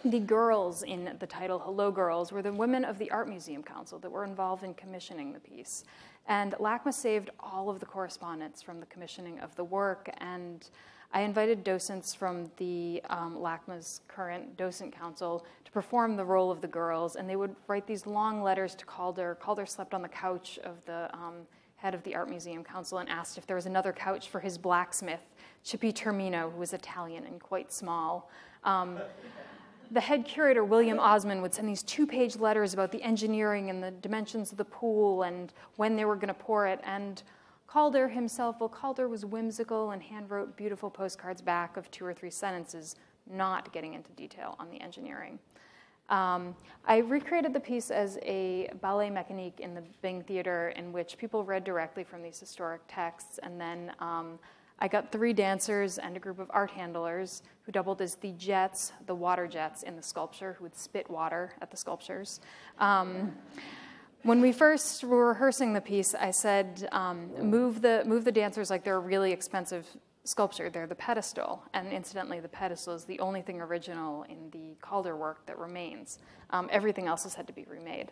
The girls in the title, Hello Girls, were the women of the Art Museum Council that were involved in commissioning the piece. And LACMA saved all of the correspondence from the commissioning of the work, and I invited docents from the LACMA's current docent council to perform the role of the girls, and they would write these long letters to Calder. Calder slept on the couch of the head of the Art Museum Council and asked if there was another couch for his blacksmith, Chippy Termino, who was Italian and quite small. The head curator, William Osmond, would send these 2-page letters about the engineering and the dimensions of the pool and when they were going to pour it. And Calder himself, well, Calder was whimsical and hand-wrote beautiful postcards back of 2 or 3 sentences, not getting into detail on the engineering. I recreated the piece as a ballet mécanique in the Bing Theater, in which people read directly from these historic texts, and then I got 3 dancers and a group of art handlers who doubled as the jets, the water jets in the sculpture, who would spit water at the sculptures. When we first were rehearsing the piece, I said, move the dancers like they're a really expensive sculpture. They're the pedestal. And incidentally, the pedestal is the only thing original in the Calder work that remains. Everything else has had to be remade.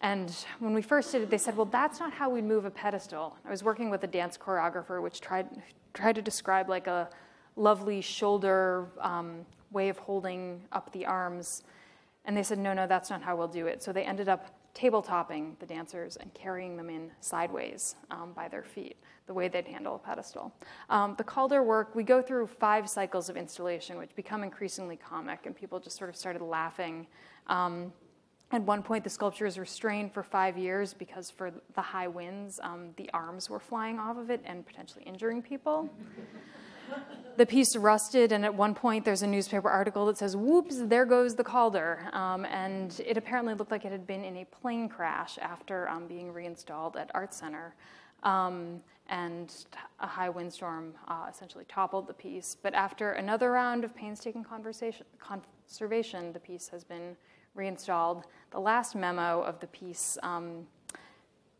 And when we first did it, they said, well, that's not how we move a pedestal. I was working with a dance choreographer, which tried to describe like a lovely shoulder way of holding up the arms. And they said, no, that's not how we'll do it. So they ended up tabletopping the dancers and carrying them in sideways by their feet, the way they'd handle a pedestal. The Calder work, we go through 5 cycles of installation, which become increasingly comic, and people just sort of started laughing. At one point, the sculpture is restrained for 5 years because for the high winds, the arms were flying off of it and potentially injuring people. The piece rusted, and at one point, there's a newspaper article that says, whoops, there goes the Calder. And it apparently looked like it had been in a plane crash after being reinstalled at Art Center. And a high windstorm essentially toppled the piece. But after another round of painstaking conservation, the piece has been reinstalled. The last memo of the piece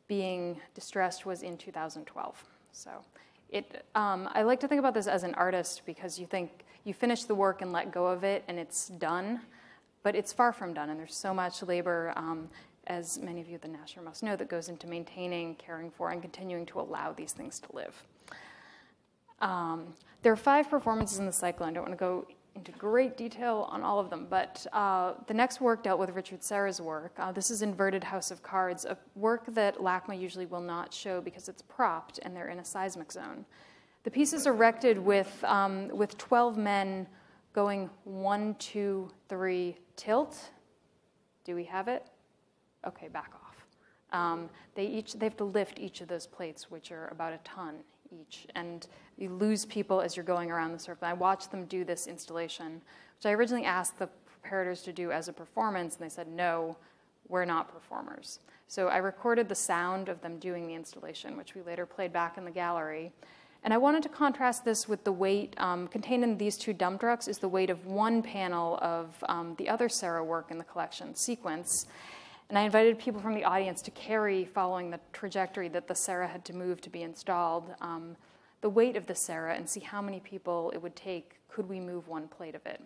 being distressed was in 2012. So I like to think about this as an artist because you think you finish the work and let go of it and it's done, but it's far from done, and there's so much labor, as many of you at the Nasher must know, that goes into maintaining, caring for, and continuing to allow these things to live. There are 5 performances in the cycle. I don't want to go into great detail on all of them, but the next work dealt with Richard Serra's work. This is Inverted House of Cards, a work that LACMA usually will not show because it's propped and they're in a seismic zone. The piece is erected with 12 men going 1, 2, 3, tilt. Do we have it? Okay, back off. They have to lift each of those plates, which are about a ton each, and you lose people as you're going around the circle. I watched them do this installation, which I originally asked the preparators to do as a performance, and they said, no, we're not performers. So I recorded the sound of them doing the installation, which we later played back in the gallery. And I wanted to contrast this with the weight contained in these 2 dump trucks is the weight of one panel of the other Serra work in the collection, Sequence. And I invited people from the audience to carry, following the trajectory that the Serra had to move to be installed, the weight of the Serra and see how many people it would take could we move one plate of it.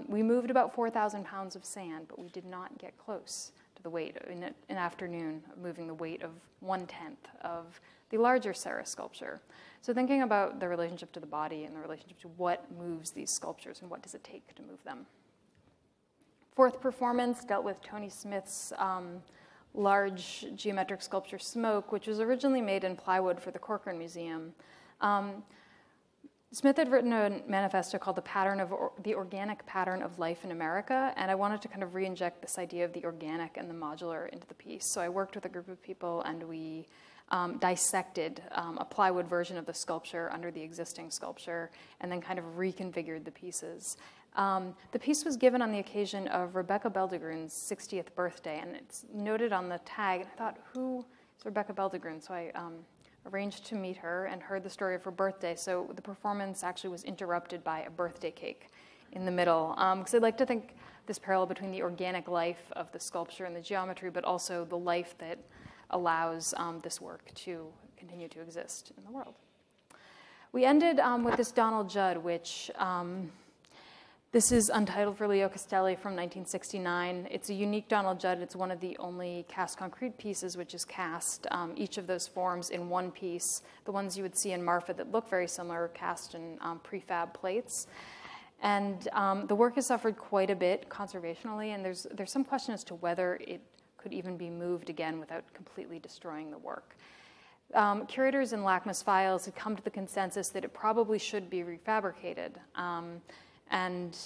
We moved about 4,000 pounds of sand, but we did not get close to the weight in an afternoon of moving the weight of 1/10 of the larger Serra sculpture. So thinking about the relationship to the body and the relationship to what moves these sculptures and what does it take to move them. 4th performance dealt with Tony Smith's large geometric sculpture Smoke, which was originally made in plywood for the Corcoran Museum. Smith had written a manifesto called The Organic Pattern of Life in America, and I wanted to kind of re-inject this idea of the organic and the modular into the piece. So I worked with a group of people, and we dissected a plywood version of the sculpture under the existing sculpture, and then kind of reconfigured the pieces. The piece was given on the occasion of Rebecca Beldegrun's 60th birthday, and it's noted on the tag. And I thought, who is Rebecca Beldegrun? So I arranged to meet her and heard the story of her birthday. So the performance actually was interrupted by a birthday cake in the middle. Because I'd like to think this parallel between the organic life of the sculpture and the geometry, but also the life that allows this work to continue to exist in the world. We ended with this Donald Judd, which this is Untitled for Leo Castelli from 1969. It's a unique Donald Judd. It's one of the only cast concrete pieces which is cast, each of those forms in one piece. The ones you would see in Marfa that look very similar are cast in prefab plates. And the work has suffered quite a bit conservationally, and there's some question as to whether it could even be moved again without completely destroying the work. Curators in LACMA's files had come to the consensus that it probably should be refabricated. And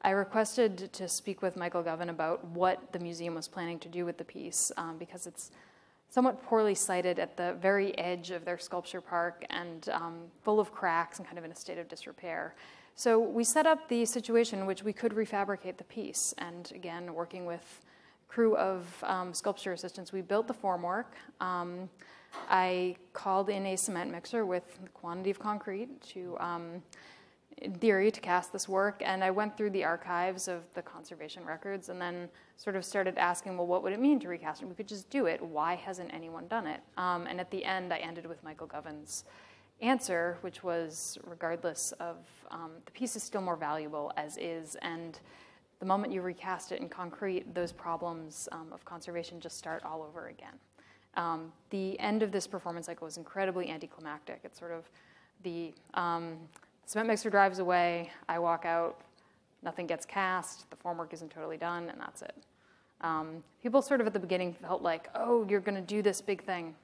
I requested to speak with Michael Govan about what the museum was planning to do with the piece, because it's somewhat poorly sited at the very edge of their sculpture park and full of cracks and kind of in a state of disrepair. So we set up the situation in which we could refabricate the piece. And again, working with a crew of sculpture assistants, we built the formwork. I called in a cement mixer with a quantity of concrete to, in theory, to cast this work, and I went through the archives of the conservation records and then sort of started asking, well, what would it mean to recast it? We could just do it. Why hasn't anyone done it? And at the end, I ended with Michael Govin's answer, which was, regardless of, the piece is still more valuable as is, and the moment you recast it in concrete, those problems of conservation just start all over again. The end of this performance cycle was incredibly anticlimactic. It's sort of the cement mixer drives away, I walk out, nothing gets cast, the formwork isn't totally done, and that's it. People sort of at the beginning felt like, oh, you're going to do this big thing.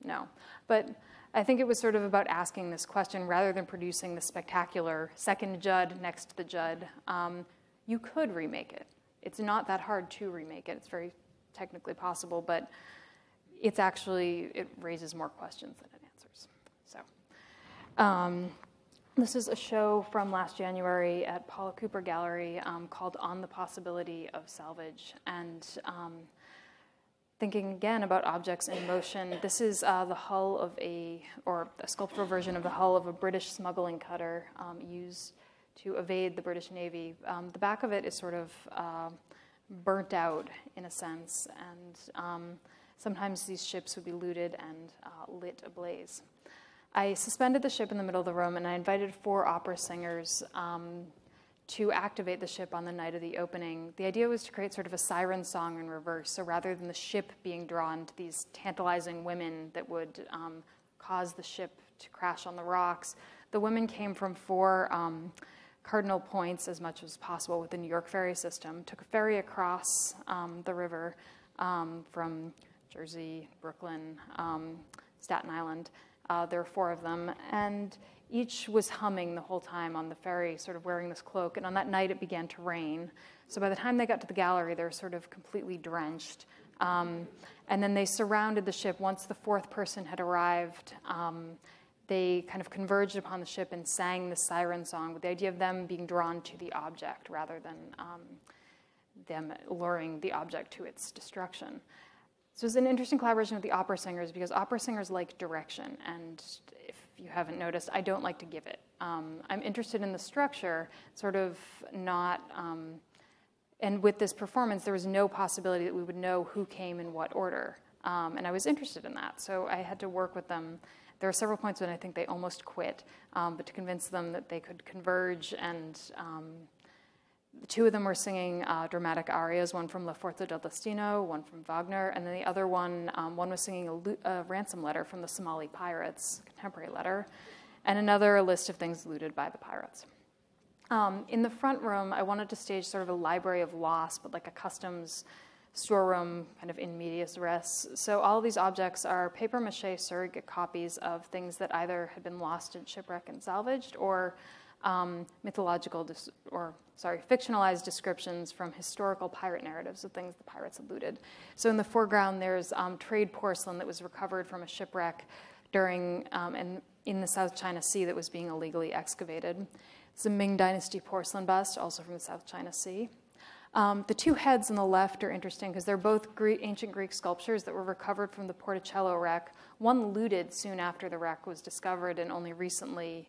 No. But I think it was sort of about asking this question rather than producing the spectacular second Judd next to the Judd. You could remake it. It's not that hard to remake it. It's very technically possible, but it's actually, it raises more questions than it answers. So this is a show from last January at Paula Cooper Gallery called On the Possibility of Salvage. And thinking again about objects in motion, this is the hull of a sculptural version of the hull of a British smuggling cutter used to evade the British Navy. The back of it is sort of burnt out in a sense, and sometimes these ships would be looted and lit ablaze. I suspended the ship in the middle of the room, and I invited 4 opera singers to activate the ship on the night of the opening. The idea was to create sort of a siren song in reverse, so rather than the ship being drawn to these tantalizing women that would cause the ship to crash on the rocks, the women came from 4 cardinal points as much as possible with the New York ferry system, took a ferry across the river from Jersey, Brooklyn, Staten Island. There were 4 of them, and each was humming the whole time on the ferry, sort of wearing this cloak, and on that night it began to rain. So by the time they got to the gallery, they were sort of completely drenched. And then they surrounded the ship. Once the 4th person had arrived, they kind of converged upon the ship and sang the siren song with the idea of them being drawn to the object rather than them luring the object to its destruction. So it was an interesting collaboration with the opera singers because opera singers like direction, and if you haven't noticed, I don't like to give it. I'm interested in the structure, sort of not, and with this performance, there was no possibility that we would know who came in what order, and I was interested in that, so I had to work with them. There were several points when I think they almost quit, but to convince them that they could converge, and 2 of them were singing dramatic arias, one from La Forza del Destino, one from Wagner, and then the other one was singing a ransom letter from the Somali pirates, contemporary letter, and another a list of things looted by the pirates. In the front room, I wanted to stage sort of a library of loss, but like a customs storeroom kind of in medias res. So all of these objects are papier-mâché surrogate copies of things that either had been lost in shipwreck and salvaged, or fictionalized descriptions from historical pirate narratives of things the pirates had looted. So in the foreground, there's trade porcelain that was recovered from a shipwreck during and in the South China Sea that was being illegally excavated. It's a Ming Dynasty porcelain bust, also from the South China Sea. The 2 heads on the left are interesting because they're both ancient Greek sculptures that were recovered from the Porticello wreck. One looted soon after the wreck was discovered and only recently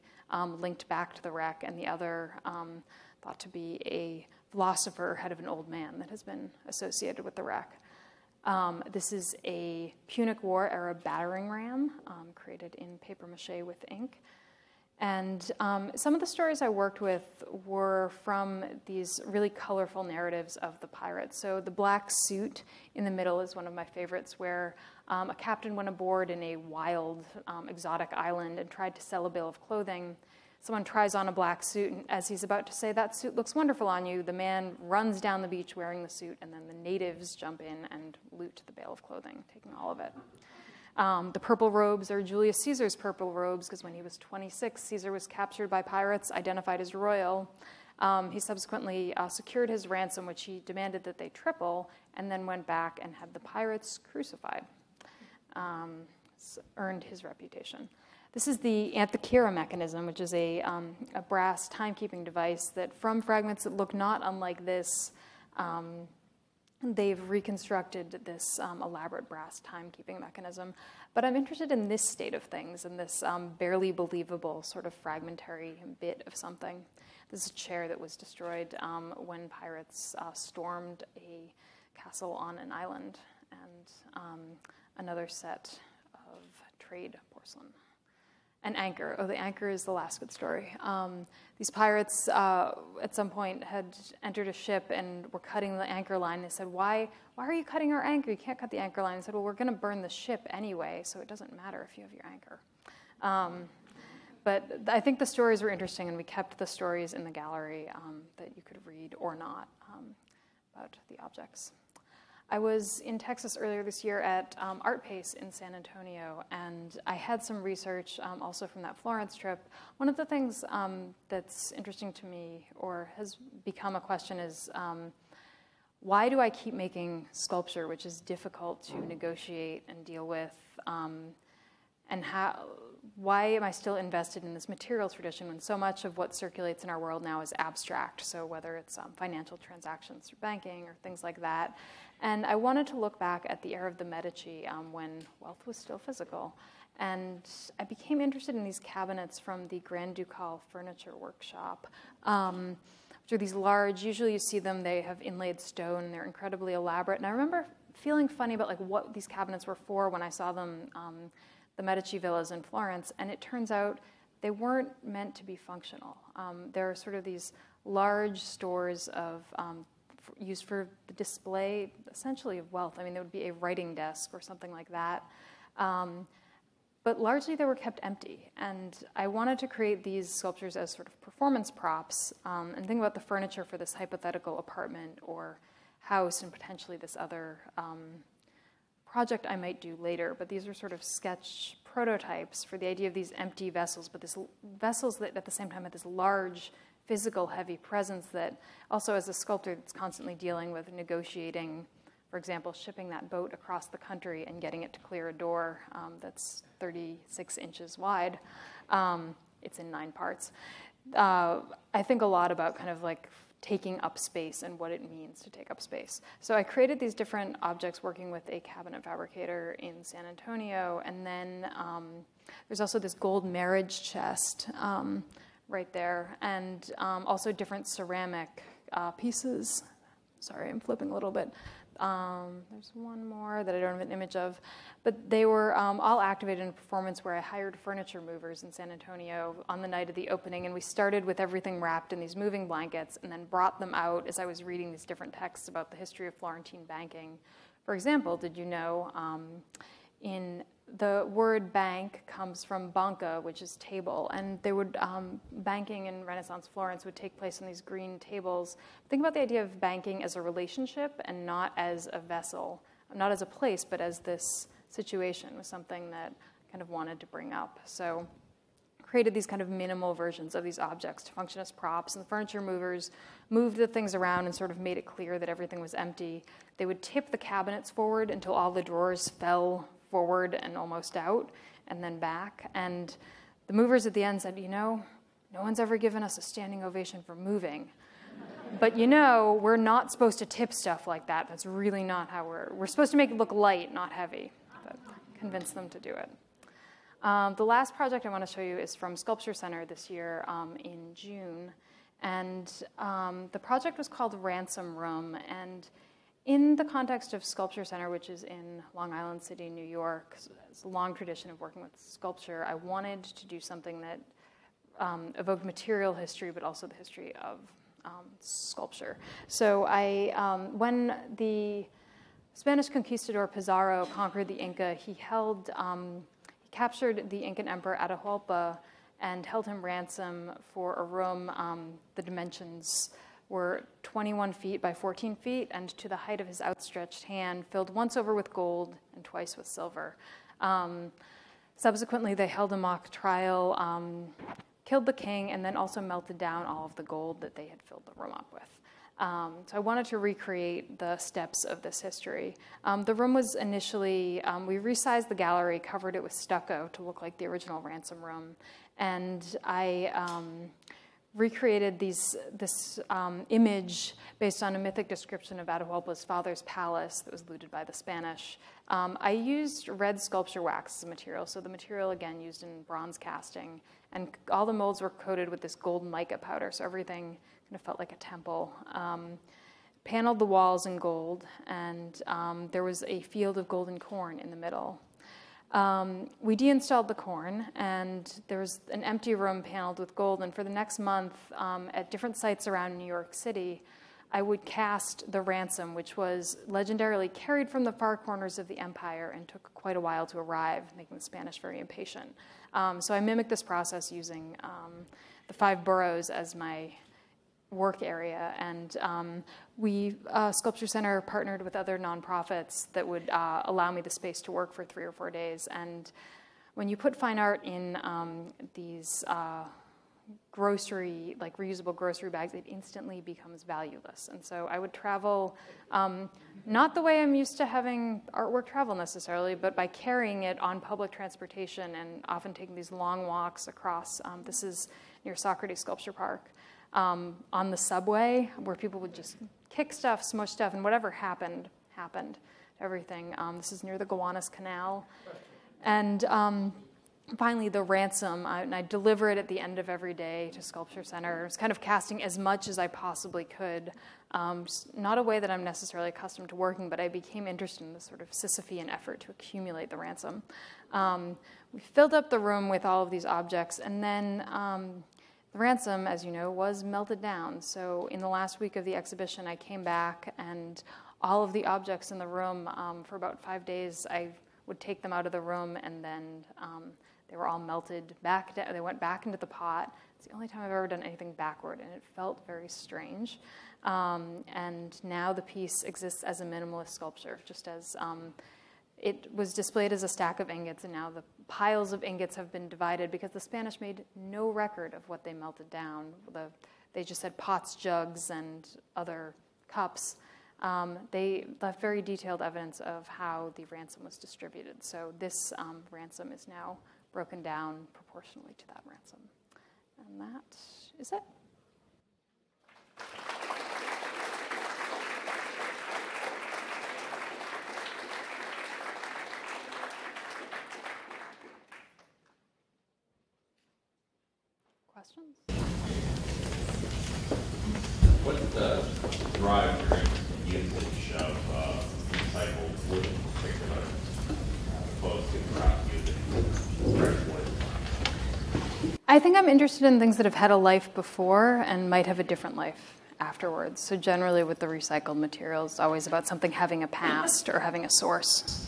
linked back to the wreck, and the other thought to be a philosopher, head of an old man that has been associated with the wreck. This is a Punic War era battering ram created in papier-mâché with ink. And some of the stories I worked with were from these really colorful narratives of the pirates. So the black suit in the middle is one of my favorites, where a captain went aboard in a wild, exotic island and tried to sell a bill of clothing. Someone tries on a black suit, and as he's about to say, "That suit looks wonderful on you," the man runs down the beach wearing the suit, and then the natives jump in and loot the bale of clothing, taking all of it. The purple robes are Julius Caesar's purple robes, because when he was 26, Caesar was captured by pirates, identified as royal. He subsequently secured his ransom, which he demanded that they triple, and then went back and had the pirates crucified. Earned his reputation. This is the Anthakira mechanism, which is a brass timekeeping device that, from fragments that look not unlike this, they've reconstructed this elaborate brass timekeeping mechanism. But I'm interested in this state of things, in this barely believable sort of fragmentary bit of something. This is a chair that was destroyed when pirates stormed a castle on an island, and another set of trade porcelain. An anchor. Oh, the anchor is the last good story. These pirates at some point had entered a ship and were cutting the anchor line. They said, why are you cutting our anchor? You can't cut the anchor line. They said, well, we're going to burn the ship anyway, so it doesn't matter if you have your anchor. But I think the stories were interesting, and we kept the stories in the gallery that you could read or not about the objects. I was in Texas earlier this year at Art Pace in San Antonio, and I had some research also from that Florence trip. One of the things that's interesting to me, or has become a question, is why do I keep making sculpture, which is difficult to negotiate and deal with, and why am I still invested in this material tradition when so much of what circulates in our world now is abstract? So whether it's financial transactions through banking or things like that. And I wanted to look back at the era of the Medici when wealth was still physical. And I became interested in these cabinets from the Grand Ducal Furniture Workshop, which are these large, usually you see them, they have inlaid stone, and they're incredibly elaborate. And I remember feeling funny about what these cabinets were for when I saw them, the Medici villas in Florence, and it turns out they weren't meant to be functional. They're sort of these large stores of used for the display, essentially, of wealth. I mean, there would be a writing desk or something like that. But largely, they were kept empty. And I wanted to create these sculptures as sort of performance props and think about the furniture for this hypothetical apartment or house and potentially this other project I might do later. But these are sort of sketch prototypes for the idea of these empty vessels, but this vessels that at the same time have this large, physical, heavy presence that also, as a sculptor that's constantly dealing with negotiating, for example, shipping that boat across the country and getting it to clear a door that's 36 inches wide. It's in 9 parts. I think a lot about kind of like taking up space and what it means to take up space. So I created these different objects working with a cabinet fabricator in San Antonio, and then there's also this gold marriage chest right there, and also different ceramic pieces. Sorry, I'm flipping a little bit. There's one more that I don't have an image of, but they were all activated in a performance where I hired furniture movers in San Antonio on the night of the opening, and we started with everything wrapped in these moving blankets and then brought them out as I was reading these different texts about the history of Florentine banking. For example, did you know in the word bank comes from banca, which is table, and they would banking in Renaissance Florence would take place on these green tables. Think about the idea of banking as a relationship and not as a vessel, not as a place, but as this situation was something that I kind of wanted to bring up. So created these kind of minimal versions of these objects to function as props, and the furniture movers moved the things around and sort of made it clear that everything was empty. They would tip the cabinets forward until all the drawers fell forward and almost out, and then back. And the movers at the end said, no one's ever given us a standing ovation for moving. But we're not supposed to tip stuff like that. That's really not how we're supposed to make it look light, not heavy. But convince them to do it. The last project I want to show you is from Sculpture Center this year in June. And the project was called Ransom Room. And in the context of Sculpture Center, which is in Long Island City, New York, it's a long tradition of working with sculpture, I wanted to do something that evoked material history, but also the history of sculpture. So when the Spanish conquistador Pizarro conquered the Inca, he captured the Incan emperor Atahualpa and held him ransom for a room. The dimensions were 21 feet by 14 feet, and to the height of his outstretched hand, filled once over with gold and twice with silver. Subsequently, they held a mock trial, killed the king, and then also melted down all of the gold that they had filled the room up with. So I wanted to recreate the steps of this history. The room was initially, we resized the gallery, covered it with stucco to look like the original Ransom Room, and I recreated this image based on a mythic description of Atahualpa's father's palace that was looted by the Spanish. I used red sculpture wax as a material, so the material, again, used in bronze casting. And all the molds were coated with this gold mica powder, so everything kind of felt like a temple. Paneled the walls in gold, and there was a field of golden corn in the middle. We deinstalled the corn, and there was an empty room paneled with gold. And for the next month, at different sites around New York City, I would cast the ransom, which was legendarily carried from the far corners of the empire and took quite a while to arrive, making the Spanish very impatient. So I mimicked this process using the 5 boroughs as my work area, and we, Sculpture Center, partnered with other nonprofits that would allow me the space to work for 3 or 4 days. And when you put fine art in these grocery, like reusable grocery bags, it instantly becomes valueless. And so I would travel, not the way I'm used to having artwork travel necessarily, but by carrying it on public transportation and often taking these long walks across, this is near Socrates Sculpture Park, on the subway, where people would just kick stuff, smush stuff, and whatever happened. Everything. This is near the Gowanus Canal. And finally, the ransom, and I deliver it at the end of every day to Sculpture Center. I was kind of casting as much as I possibly could. Not a way that I'm necessarily accustomed to working, but I became interested in this sort of Sisyphean effort to accumulate the ransom. We filled up the room with all of these objects, and then the ransom, as you know, was melted down. So in the last week of the exhibition, I came back, and all of the objects in the room, for about 5 days, I would take them out of the room, and then they were all melted back down. They went back into the pot. It's the only time I've ever done anything backward, and it felt very strange. And now the piece exists as a minimalist sculpture, just as it was displayed as a stack of ingots, and now the piles of ingots have been divided because the Spanish made no record of what they melted down. They just had pots, jugs, and other cups. They left very detailed evidence of how the ransom was distributed. So this ransom is now broken down proportionally to that ransom. And that is it. Questions? What's the drive your usage of recycled wood in particular, opposed to perhaps using fresh wood? I think I'm interested in things that have had a life before and might have a different life afterwards. So generally with the recycled materials, it's always about something having a past or having a source.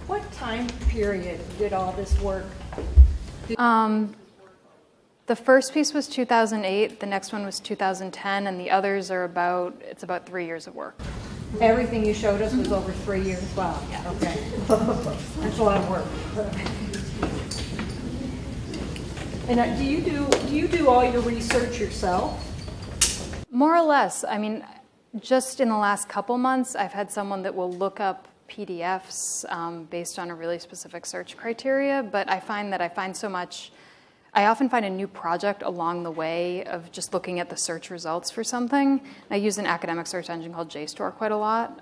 What time period did all this work? The first piece was 2008, the next one was 2010, and the others are it's about 3 years of work. Everything you showed us was over 3 years? Wow, yeah. Okay. That's a lot of work. And do you do all your research yourself? More or less. I mean, just in the last couple months, I've had someone that will look up PDFs based on a really specific search criteria, but I find so much. I often find a new project along the way of just looking at the search results for something. I use an academic search engine called JSTOR quite a lot.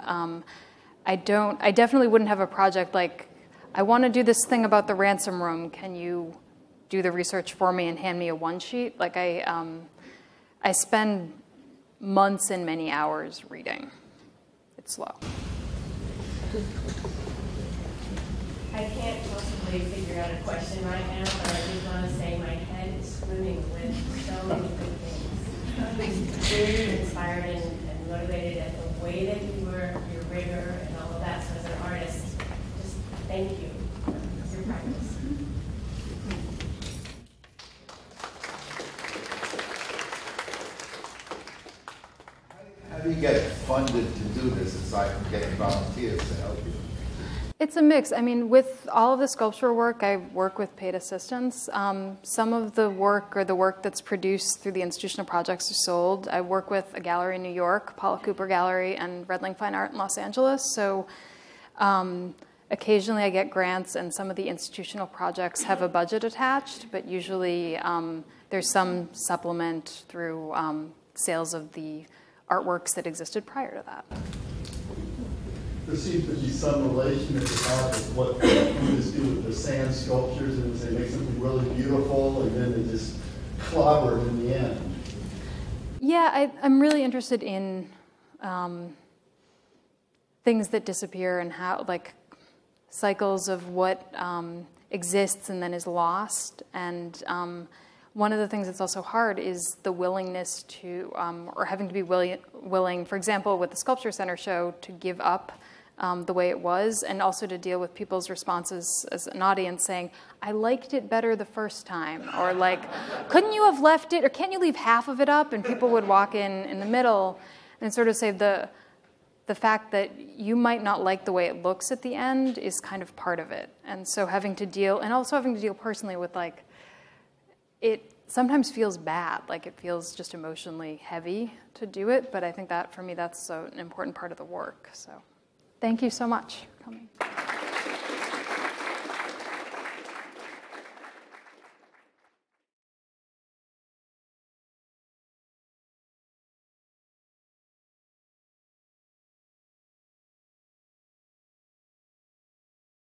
I definitely wouldn't have a project like, I want to do this thing about the ransom room. Can you do the research for me and hand me a one sheet? Like I spend months and many hours reading. It's slow. I can't possibly figure out a question right now, but I just want to say my head is swimming with so many good things. I'm really inspired and motivated at the way that you were, your rigor, and all of that. So as an artist, just thank you for your practice. How do you get funded to do this aside from getting volunteers to help you? It's a mix. I mean, with all of the sculptural work, I work with paid assistants. Some of the work or the work that's produced through the institutional projects are sold. I work with a gallery in New York, Paula Cooper Gallery, and Red Link Fine Art in Los Angeles. So Occasionally I get grants, and some of the institutional projects have a budget attached, but usually there's some supplement through sales of the artworks that existed prior to that. There seems to be some relation at the top with what Buddhists do with their sand sculptures, and they make something really beautiful, and then they just clobber it in the end. Yeah, I'm really interested in things that disappear and how, like, cycles of what exists and then is lost. And one of the things that's also hard is the willingness to, or having to be willing, for example, with the Sculpture Center show, to give up the way it was, and also to deal with people's responses as an audience saying, I liked it better the first time, or like, couldn't you have left it, or can't you leave half of it up? And people would walk in the middle and sort of say the fact that you might not like the way it looks at the end is kind of part of it. And so having to deal, and also having to deal personally with, like, it sometimes feels bad, like it feels just emotionally heavy to do it, but I think that, for me, that's an important part of the work. So thank you so much for coming.